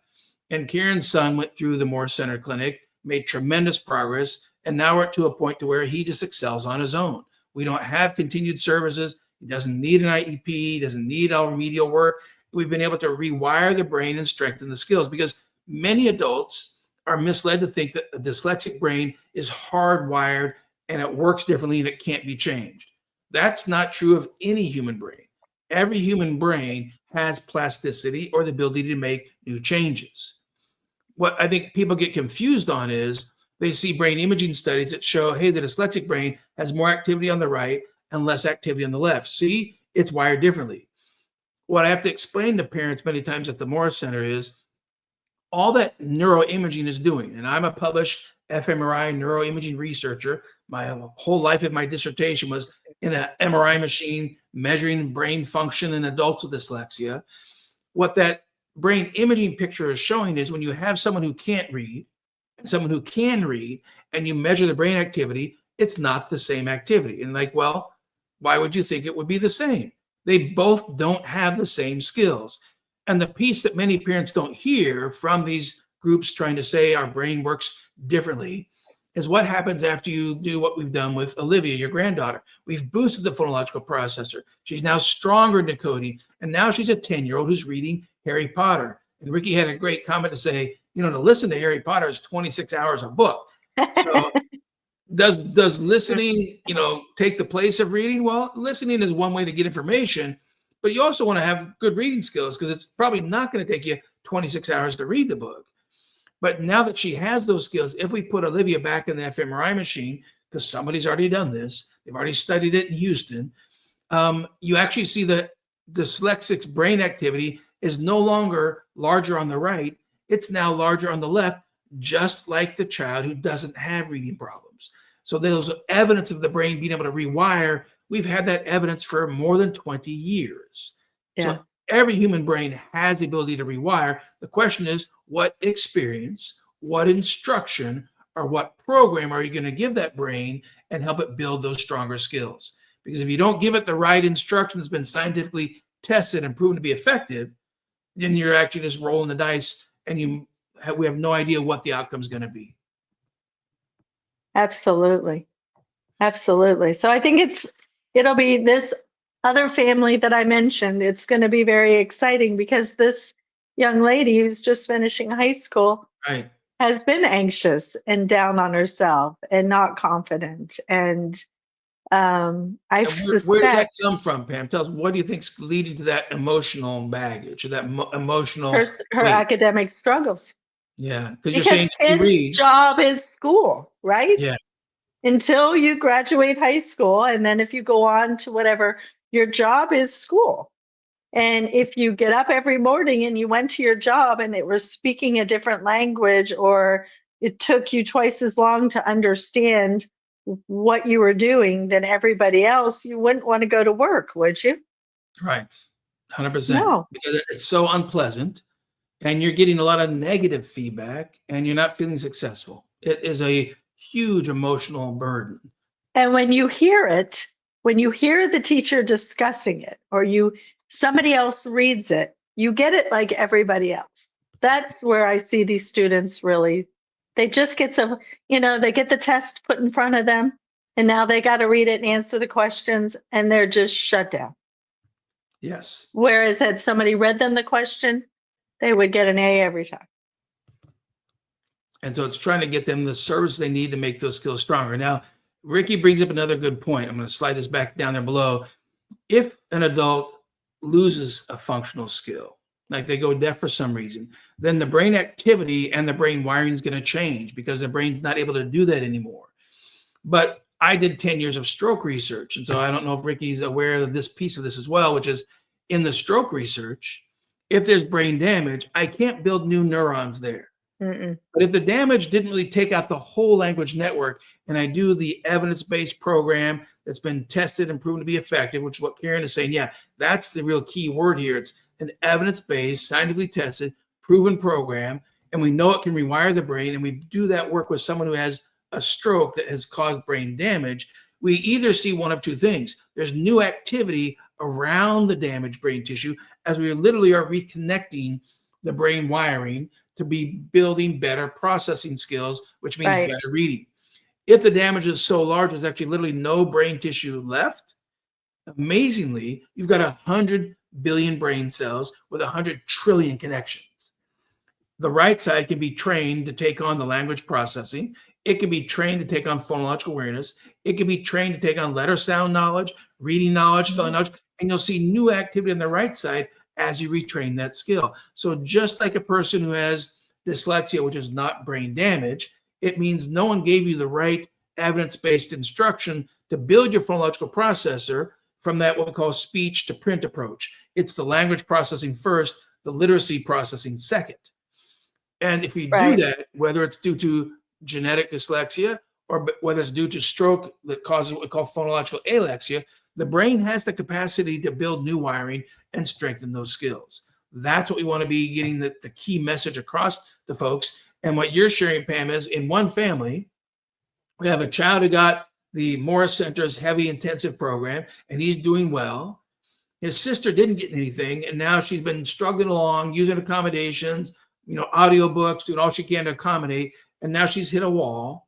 And Karen's son went through the Morris Center Clinic, made tremendous progress, and now we're to a point to where he just excels on his own. We don't have continued services. He doesn't need an IEP. He doesn't need all remedial work. We've been able to rewire the brain and strengthen the skills, because many adults are misled to think that a dyslexic brain is hardwired and it works differently and it can't be changed. That's not true of any human brain. Every human brain has plasticity or the ability to make new changes. What I think people get confused on is they see brain imaging studies that show, hey, the dyslexic brain has more activity on the right and less activity on the left. See, it's wired differently. What I have to explain to parents many times at the Morris Center is all that neuroimaging is doing, and I'm a published fMRI neuroimaging researcher. My whole life of my dissertation was in an MRI machine measuring brain function in adults with dyslexia. What that brain imaging picture is showing is when you have someone who can't read and someone who can read, and you measure the brain activity, it's not the same activity. And like, well, why would you think it would be the same? They both don't have the same skills. And the piece that many parents don't hear from these groups trying to say our brain works differently is what happens after you do what we've done with Olivia, your granddaughter. We've boosted the phonological processor. She's now stronger in decoding, and now she's a 10-year-old who's reading Harry Potter. And Ricky had a great comment to say, you know, to listen to Harry Potter is 26 hours a book. So does listening, you know, take the place of reading? Well, listening is one way to get information, but you also want to have good reading skills, because it's probably not going to take you 26 hours to read the book. But now that she has those skills, if we put Olivia back in the fMRI machine, because somebody's already done this, they've already studied it in Houston, you actually see the dyslexic's brain activity is no longer larger on the right. It's now larger on the left, just like the child who doesn't have reading problems. So there's evidence of the brain being able to rewire. We've had that evidence for more than 20 years. Yeah. So every human brain has the ability to rewire. The question is, what experience, what instruction, or what program are you going to give that brain and help it build those stronger skills? Because if you don't give it the right instruction that's been scientifically tested and proven to be effective, then you're actually just rolling the dice, and we have no idea what the outcome is going to be. Absolutely. Absolutely. So I think it'll be this other family that I mentioned. It's going to be very exciting because this young lady who's just finishing high school Right. has been anxious and down on herself and not confident. And I suspect. Where does that come from, Pam? Tell us, what do you think's leading to that emotional baggage or that emotional her weight? academic struggles. Yeah, because you're Because saying she kids' reads. job is school, right? Yeah. Until you graduate high school, and then if you go on to whatever, your job is school. And if you get up every morning and you went to your job and they were speaking a different language, or it took you twice as long to understand what you were doing than everybody else, you wouldn't want to go to work, would you? Right. 100%. No. Because it's so unpleasant, and you're getting a lot of negative feedback, and you're not feeling successful. It is a huge emotional burden. And when you hear it, when you hear the teacher discussing it, or somebody else reads it, you get it like everybody else. That's where I see these students really, they just get they get the test put in front of them, and now they got to read it and answer the questions, and they're just shut down. Yes. Whereas had somebody read them the question, they would get an A every time. And so it's trying to get them the service they need to make those skills stronger. Now, Ricky brings up another good point. I'm going to slide this back down there below. If an adult loses a functional skill, like they go deaf for some reason, then the brain activity and the brain wiring is going to change because the brain's not able to do that anymore. But I did 10 years of stroke research. And so I don't know if Ricky's aware of this piece of this as well, which is in the stroke research, if there's brain damage, I can't build new neurons there. But if the damage didn't really take out the whole language network, and I do the evidence-based program that's been tested and proven to be effective, which is what Karen is saying, yeah, that's the real key word here. It's an evidence-based, scientifically tested, proven program, and we know it can rewire the brain, and we do that work with someone who has a stroke that has caused brain damage. We either see one of two things. There's new activity around the damaged brain tissue as we literally are reconnecting the brain wiring to be building better processing skills, which means better reading. If the damage is so large, there's actually literally no brain tissue left. Amazingly, you've got 100 billion brain cells with 100 trillion connections. The right side can be trained to take on the language processing. It can be trained to take on phonological awareness. It can be trained to take on letter sound knowledge, reading knowledge, spelling knowledge, and you'll see new activity on the right side as you retrain that skill. So just like a person who has dyslexia, which is not brain damage, it means no one gave you the right evidence-based instruction to build your phonological processor from that what we call speech to print approach. It's the language processing first, the literacy processing second. And if you do that, whether it's due to genetic dyslexia or whether it's due to stroke that causes what we call phonological alexia, the brain has the capacity to build new wiring and strengthen those skills. That's what we want to be getting the key message across to folks. And what you're sharing, Pam, is in one family, we have a child who got the Morris Center's heavy intensive program, and he's doing well. His sister didn't get anything, and now she's been struggling along, using accommodations, audiobooks, doing all she can to accommodate, and now she's hit a wall.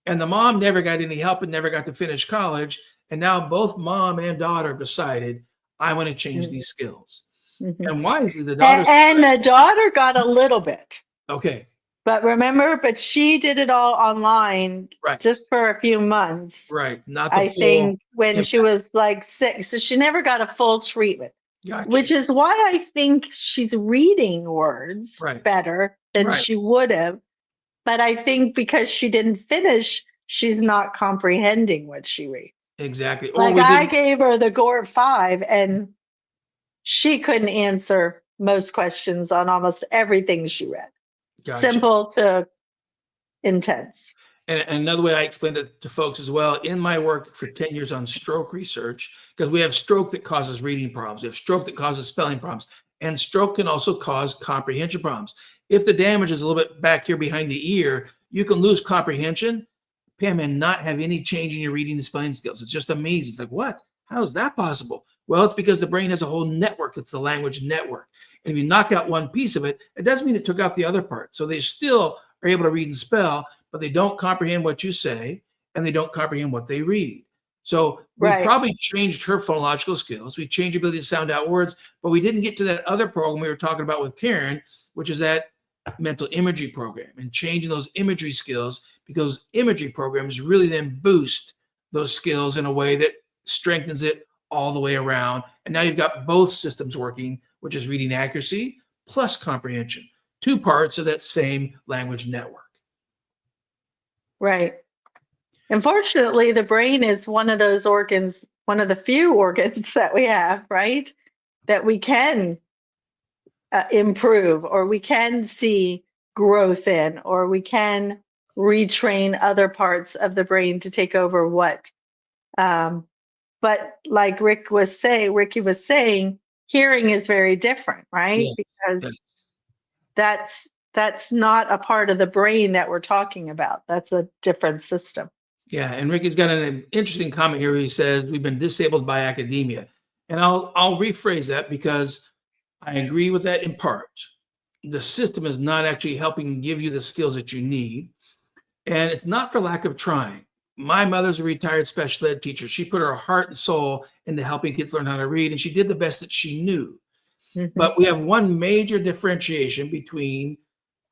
And the mom never got any help and never got to finish college. And now both mom and daughter have decided, I want to change these skills. And wisely, the daughter the daughter got a little bit. Okay. But she did it all online just for a few months. Right. Not the I think when impact. she was like 6. So she never got a full treatment. Gotcha. Which is why I think she's reading words better than she would have. But I think because she didn't finish, she's not comprehending what she reads. Exactly. Like I gave her the 𝗓𝗵𝗏, and she couldn't answer most questions on almost everything she read. Gotcha. Simple to intense. And another way I explained it to folks as well, in my work for 10 years on stroke research, because we have stroke that causes reading problems, we have stroke that causes spelling problems, and stroke can also cause comprehension problems. If the damage is a little bit back here behind the ear, you can lose comprehension, Pam, and not have any change in your reading and spelling skills. It's just amazing. It's like, what? How is that possible? Well, it's because the brain has a whole network. It's the language network. And if you knock out one piece of it, it doesn't mean it took out the other part. So they still are able to read and spell, but they don't comprehend what you say, and they don't comprehend what they read. So we probably changed her phonological skills. We changed the ability to sound out words, but we didn't get to that other program we were talking about with Karen, which is that mental imagery program, and changing those imagery skills, because imagery programs really then boost those skills in a way that strengthens it all the way around. And now you've got both systems working, which is reading accuracy plus comprehension, 2 parts of that same language network. Right. Unfortunately, the brain is one of those organs, one of the few organs that we have, right, that we can improve, or we can see growth in, or we can retrain other parts of the brain to take over what. But like Ricky was saying, hearing is very different, right? Because that's that's not a part of the brain that we're talking about. That's a different system. Yeah, and Ricky's got an interesting comment here where he says, we've been disabled by academia. And I'll rephrase that because I agree with that in part. The system is not actually helping give you the skills that you need. And it's not for lack of trying. My mother's a retired special ed teacher. She put her heart and soul into helping kids learn how to read, and she did the best that she knew. But we have one major differentiation between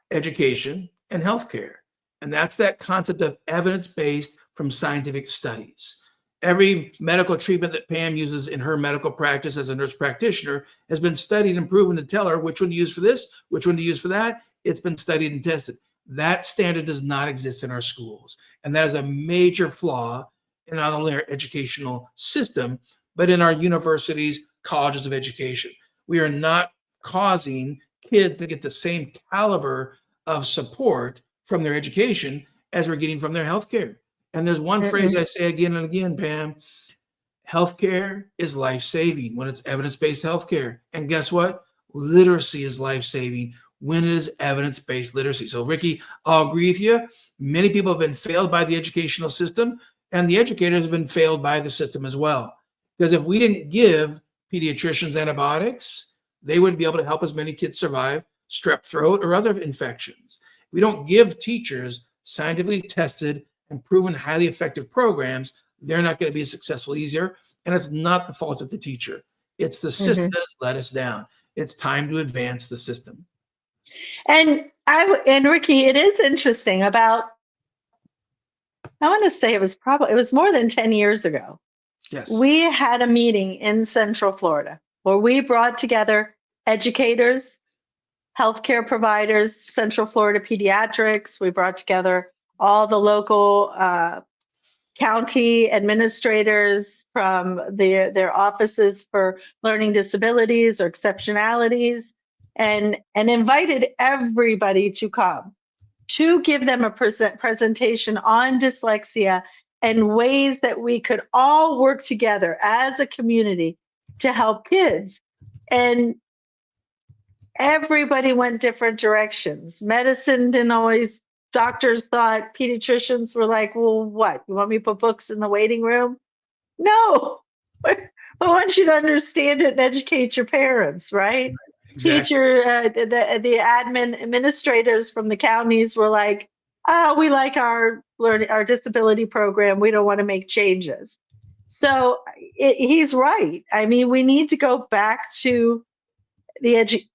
education and healthcare, and that's that concept of evidence-based from scientific studies. Every medical treatment that Pam uses in her medical practice as a nurse practitioner has been studied and proven to tell her which one to use for this, which one to use for that. It's been studied and tested. That standard does not exist in our schools. And that is a major flaw in not only our educational system, but in our universities, colleges of education. We are not causing kids to get the same caliber of support from their education as we're getting from their healthcare. And there's one phrase I say again and again, Pam: healthcare is life-saving when it's evidence-based healthcare. And guess what? Literacy is life-saving when it is evidence-based literacy. So Ricky, I'll agree with you. Many people have been failed by the educational system, and the educators have been failed by the system as well. Because if we didn't give pediatricians antibiotics, they wouldn't be able to help as many kids survive strep throat or other infections. We don't give teachers scientifically tested and proven highly effective programs, they're not going to be as successful easier. And it's not the fault of the teacher. It's the system that has let us down. It's time to advance the system. And Ricky, it is interesting about, I want to say it was more than 10 years ago. Yes. We had a meeting in Central Florida where we brought together educators, healthcare providers, Central Florida Pediatrics. We brought together all the local county administrators from their offices for learning disabilities or exceptionalities, and invited everybody to come to give them a presentation on dyslexia and ways that we could all work together as a community to help kids. And everybody went different directions. Medicine didn't always, doctors thought, pediatricians were like, well, what? You want me to put books in the waiting room? No. I want you to understand it and educate your parents, right? Exactly. Teacher, the administrators from the counties were like, we like our disability program. We don't want to make changes. So he's right. I mean, we need to go back to the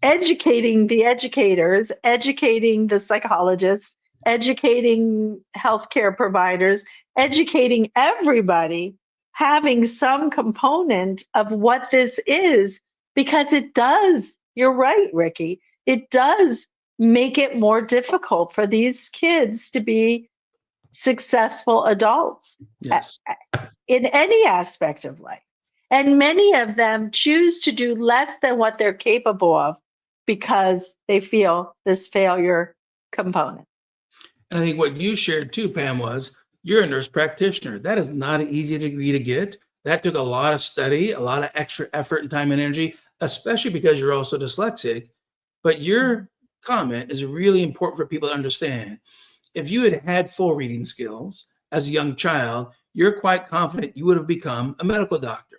educating the educators, educating the psychologists, educating healthcare providers, educating everybody, having some component of what this is, because it does, you're right, Ricky, it does make it more difficult for these kids to be successful adults. Yes. In any aspect of life. And many of them choose to do less than what they're capable of because they feel this failure component. And I think what you shared too, Pam, was you're a nurse practitioner. That is not an easy degree to get. That took a lot of study, a lot of extra effort and time and energy, especially because you're also dyslexic. But your comment is really important for people to understand. If you had had full reading skills as a young child, you're quite confident you would have become a medical doctor,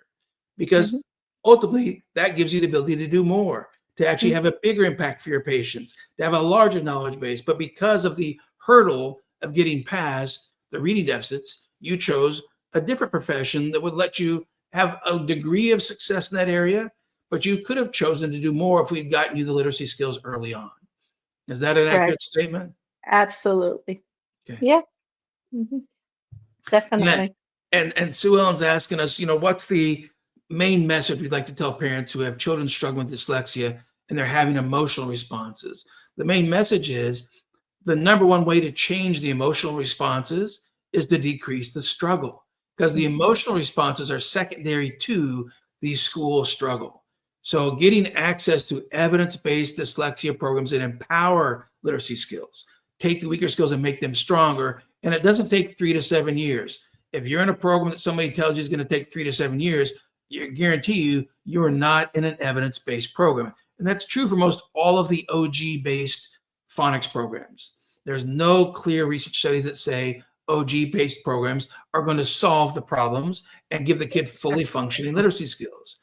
because ultimately that gives you the ability to do more, to actually have a bigger impact for your patients, to have a larger knowledge base. But because of the hurdle of getting past the reading deficits, you chose a different profession that would let you have a degree of success in that area, but you could have chosen to do more if we'd gotten you the literacy skills early on. Is that an accurate statement? Absolutely. Okay. Yeah. Definitely. And Sue Ellen's asking us, what's the main message we'd like to tell parents who have children struggling with dyslexia and they're having emotional responses? The main message is the number one way to change the emotional responses is to decrease the struggle, because the emotional responses are secondary to the school struggle. So getting access to evidence-based dyslexia programs that empower literacy skills, take the weaker skills and make them stronger. And it doesn't take 3 to 7 years. If you're in a program that somebody tells you is going to take 3 to 7 years, I guarantee you are not in an evidence-based program. And that's true for most all of the OG-based phonics programs. There's no clear research studies that say OG-based programs are going to solve the problems and give the kid fully functioning literacy skills.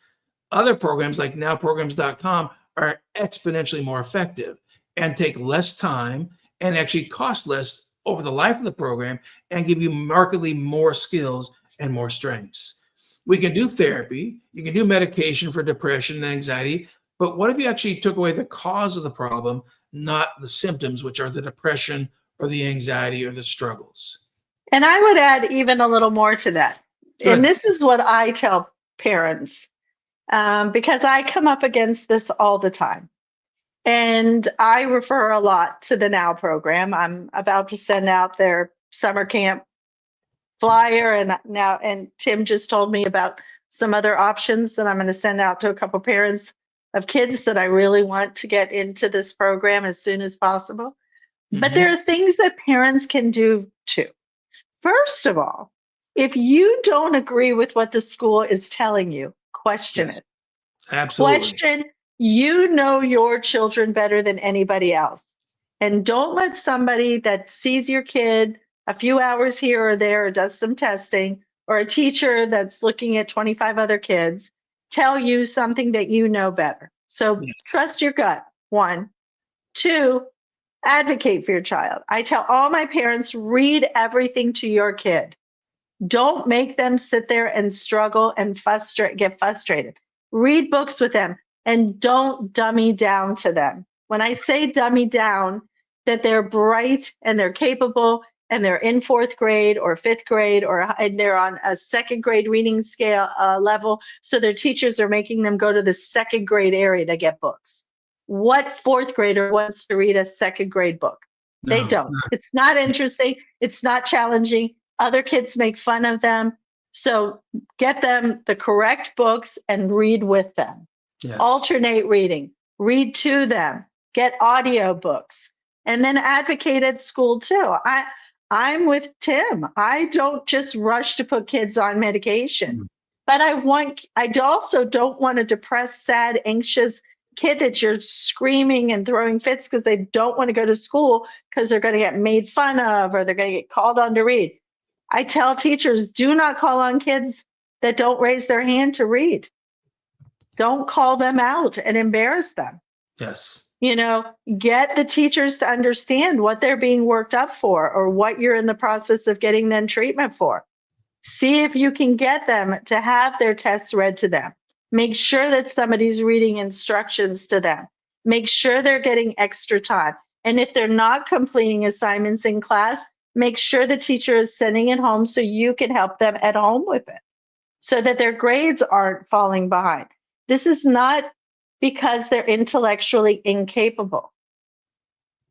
Other programs like nowprograms.com are exponentially more effective and take less time and actually cost less over the life of the program and give you markedly more skills and more strengths. We can do therapy, you can do medication for depression and anxiety, but what if you actually took away the cause of the problem, not the symptoms, which are the depression or the anxiety or the struggles? And I would add even a little more to that. Good. And this is what I tell parents, because I come up against this all the time. And I refer a lot to the NOW program. I'm about to send out their summer camp flyer, and Tim just told me about some other options that I'm going to send out to a couple parents of kids that I really want to get into this program as soon as possible. But there are things that parents can do too. First of all, if you don't agree with what the school is telling you, question it. Absolutely. Question, you know your children better than anybody else. And don't let somebody that sees your kid a few hours here or there or does some testing, or a teacher that's looking at 25 other kids, tell you something that you know better. So trust your gut, 1. 2, advocate for your child. I tell all my parents, read everything to your kid. Don't make them sit there and struggle and get frustrated. Read books with them and don't dummy down to them. When I say dummy down, that they're bright and they're capable and they're in 4th grade or 5th grade, and they're on a 2nd grade reading scale level. So their teachers are making them go to the 2nd grade area to get books. What 4th grader wants to read a 2nd grade book? They don't. It's not interesting. It's not challenging. Other kids make fun of them. So get them the correct books and read with them. Alternate reading. Read to them. Get audio books. And then advocate at school too. I'm with Tim. I don't just rush to put kids on medication. But I also don't want a depressed, sad, anxious kid that you're screaming and throwing fits because they don't want to go to school because they're going to get made fun of or they're going to get called on to read. I tell teachers, do not call on kids that don't raise their hand to read. Don't call them out and embarrass them. Get the teachers to understand what they're being worked up for or what you're in the process of getting them treatment for. See if you can get them to have their tests read to them. Make sure that somebody's reading instructions to them. Make sure they're getting extra time. And if they're not completing assignments in class, make sure the teacher is sending it home so you can help them at home with it so that their grades aren't falling behind. This is not because they're intellectually incapable.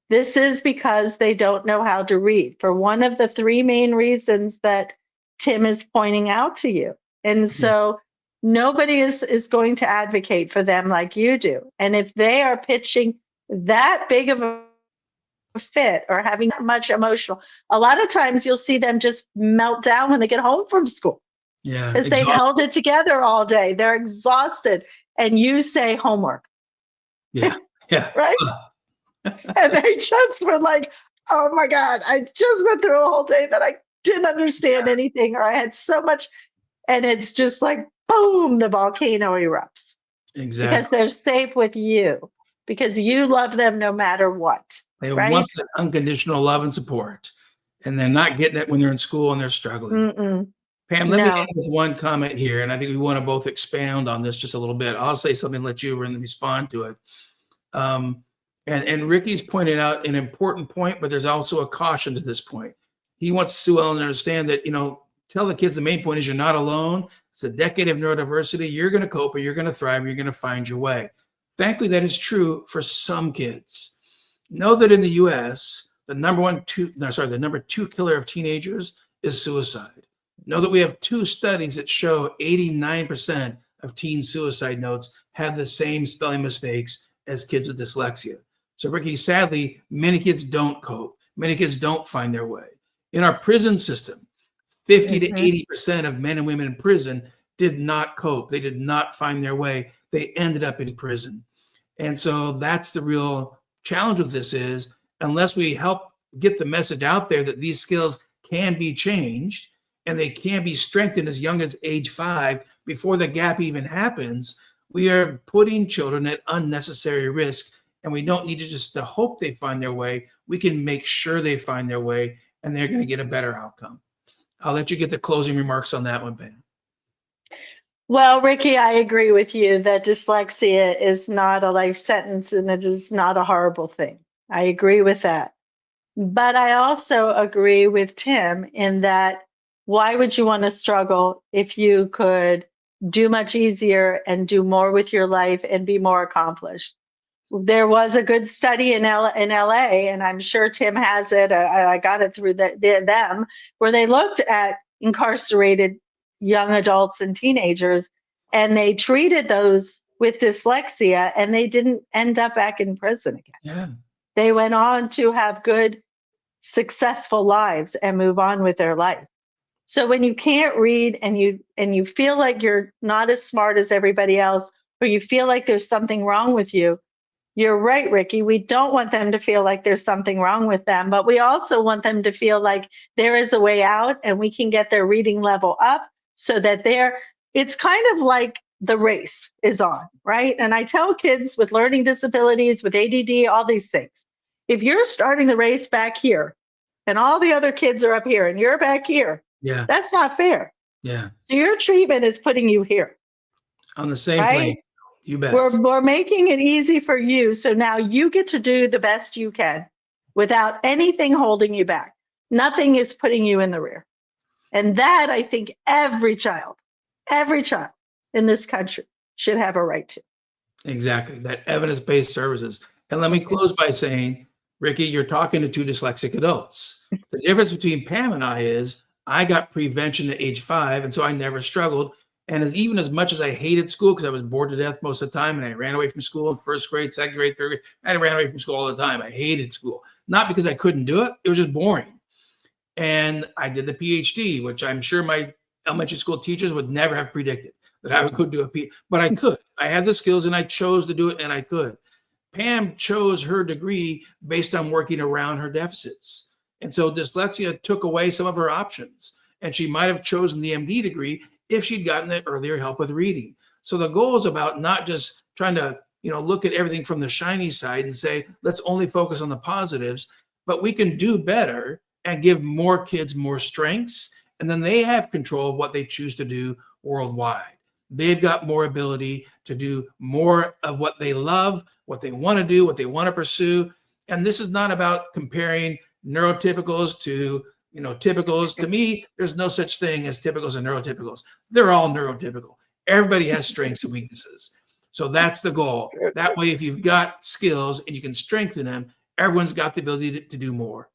This is because they don't know how to read for one of the 3 main reasons that Tim is pointing out to you. And so nobody is going to advocate for them like you do. And if they are pitching that big of a fit or having that much emotional, a lot of times you'll see them just melt down when they get home from school. Because they've held it together all day. They're exhausted. And you say homework. Right? And they just were like, oh my God, I just went through a whole day that I didn't understand anything, or I had so much. And it's just like, boom, the volcano erupts. Because they're safe with you, because you love them no matter what. They want the unconditional love and support, and they're not getting it when they're in school and they're struggling. Pam, let me end with one comment here, and I think we want to both expound on this just a little bit. I'll say something and let you respond to it. And Ricky's pointed out an important point, but there's also a caution to this point. He wants Sue Ellen to understand that, tell the kids the main point is you're not alone. It's a decade of neurodiversity. You're going to cope, or you're going to thrive, you're going to find your way. Thankfully, that is true for some kids. Know that in the US, the number 2 killer of teenagers is suicide. Know that we have 2 studies that show 89% of teen suicide notes have the same spelling mistakes as kids with dyslexia. So, Ricky, sadly, many kids don't cope. Many kids don't find their way. In our prison system, 50 to 80% of men and women in prison did not cope. They did not find their way. They ended up in prison. And so that's the real challenge with this is unless we help get the message out there that these skills can be changed and they can be strengthened as young as age 5 before the gap even happens, we are putting children at unnecessary risk. And we don't need to just to hope they find their way. We can make sure they find their way, and they're going to get a better outcome. I'll let you get the closing remarks on that one, Pam. Well, Ricky, I agree with you that dyslexia is not a life sentence and it is not a horrible thing. I agree with that. But I also agree with Tim in that why would you want to struggle if you could do much easier and do more with your life and be more accomplished? There was a good study in LA, and I'm sure Tim has it. I got it through them, where they looked at incarcerated young adults and teenagers, and they treated those with dyslexia, and they didn't end up back in prison again. Yeah. They went on to have good, successful lives and move on with their life. So when you can't read and you feel like you're not as smart as everybody else, or you feel like there's something wrong with you, you're right, Ricky. We don't want them to feel like there's something wrong with them, but we also want them to feel like there is a way out and we can get their reading level up so that it's kind of like the race is on, right? And I tell kids with learning disabilities, with ADD, all these things, if you're starting the race back here and all the other kids are up here and you're back here, yeah, that's not fair. Yeah. So your treatment is putting you here. On the same right? plane. You bet. We're making it easy for you. So now you get to do the best you can without anything holding you back. Nothing is putting you in the rear. And that I think every child in this country should have a right to. Exactly. That evidence-based services. And let me close by saying, Ricky, you're talking to 2 dyslexic adults. The difference between Pam and I is I got prevention at age 5, and so I never struggled. And even as much as I hated school, because I was bored to death most of the time, and I ran away from school in 1st grade, 2nd grade, 3rd grade, I ran away from school all the time. I hated school. Not because I couldn't do it. It was just boring. And I did the PhD, which I'm sure my elementary school teachers would never have predicted that I could do a PhD, but I could. I had the skills and I chose to do it, and I could. Pam chose her degree based on working around her deficits. And so dyslexia took away some of her options, and she might have chosen the MD degree if she'd gotten that earlier help with reading. So the goal is about not just trying to, look at everything from the shiny side and say, let's only focus on the positives, but we can do better and give more kids more strengths. And then they have control of what they choose to do worldwide. They've got more ability to do more of what they love, what they want to do, what they want to pursue. And this is not about comparing neurotypicals to typicals. To me, there's no such thing as typicals and neurotypicals. They're all neurotypical. Everybody has strengths and weaknesses. So that's the goal. That way, if you've got skills and you can strengthen them, everyone's got the ability to do more.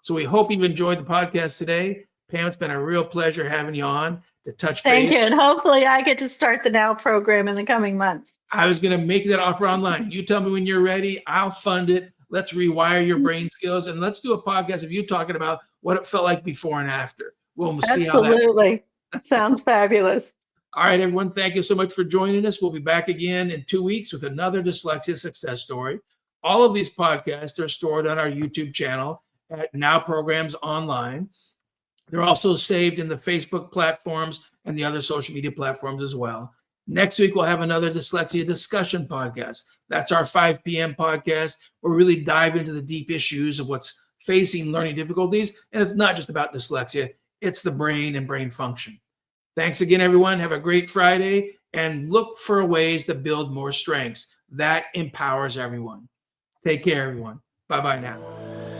So we hope you've enjoyed the podcast today. Pam, it's been a real pleasure having you on to touch base. Thank you. And hopefully I get to start the NOW program in the coming months. I was going to make that offer online. You tell me when you're ready. I'll fund it. Let's rewire your brain skills, and let's do a podcast of you talking about what it felt like before and after. We'll see how that. Absolutely. Sounds fabulous. All right, everyone. Thank you so much for joining us. We'll be back again in 2 weeks with another dyslexia success story. All of these podcasts are stored on our YouTube channel at NOW Programs Online. They're also saved in the Facebook platforms and the other social media platforms as well. Next week, we'll have another dyslexia discussion podcast. That's our 5 p.m. podcast, where we really dive into the deep issues of what's facing learning difficulties. And it's not just about dyslexia, it's the brain and brain function. Thanks again, everyone. Have a great Friday, and look for ways to build more strengths. That empowers everyone. Take care, everyone. Bye-bye now.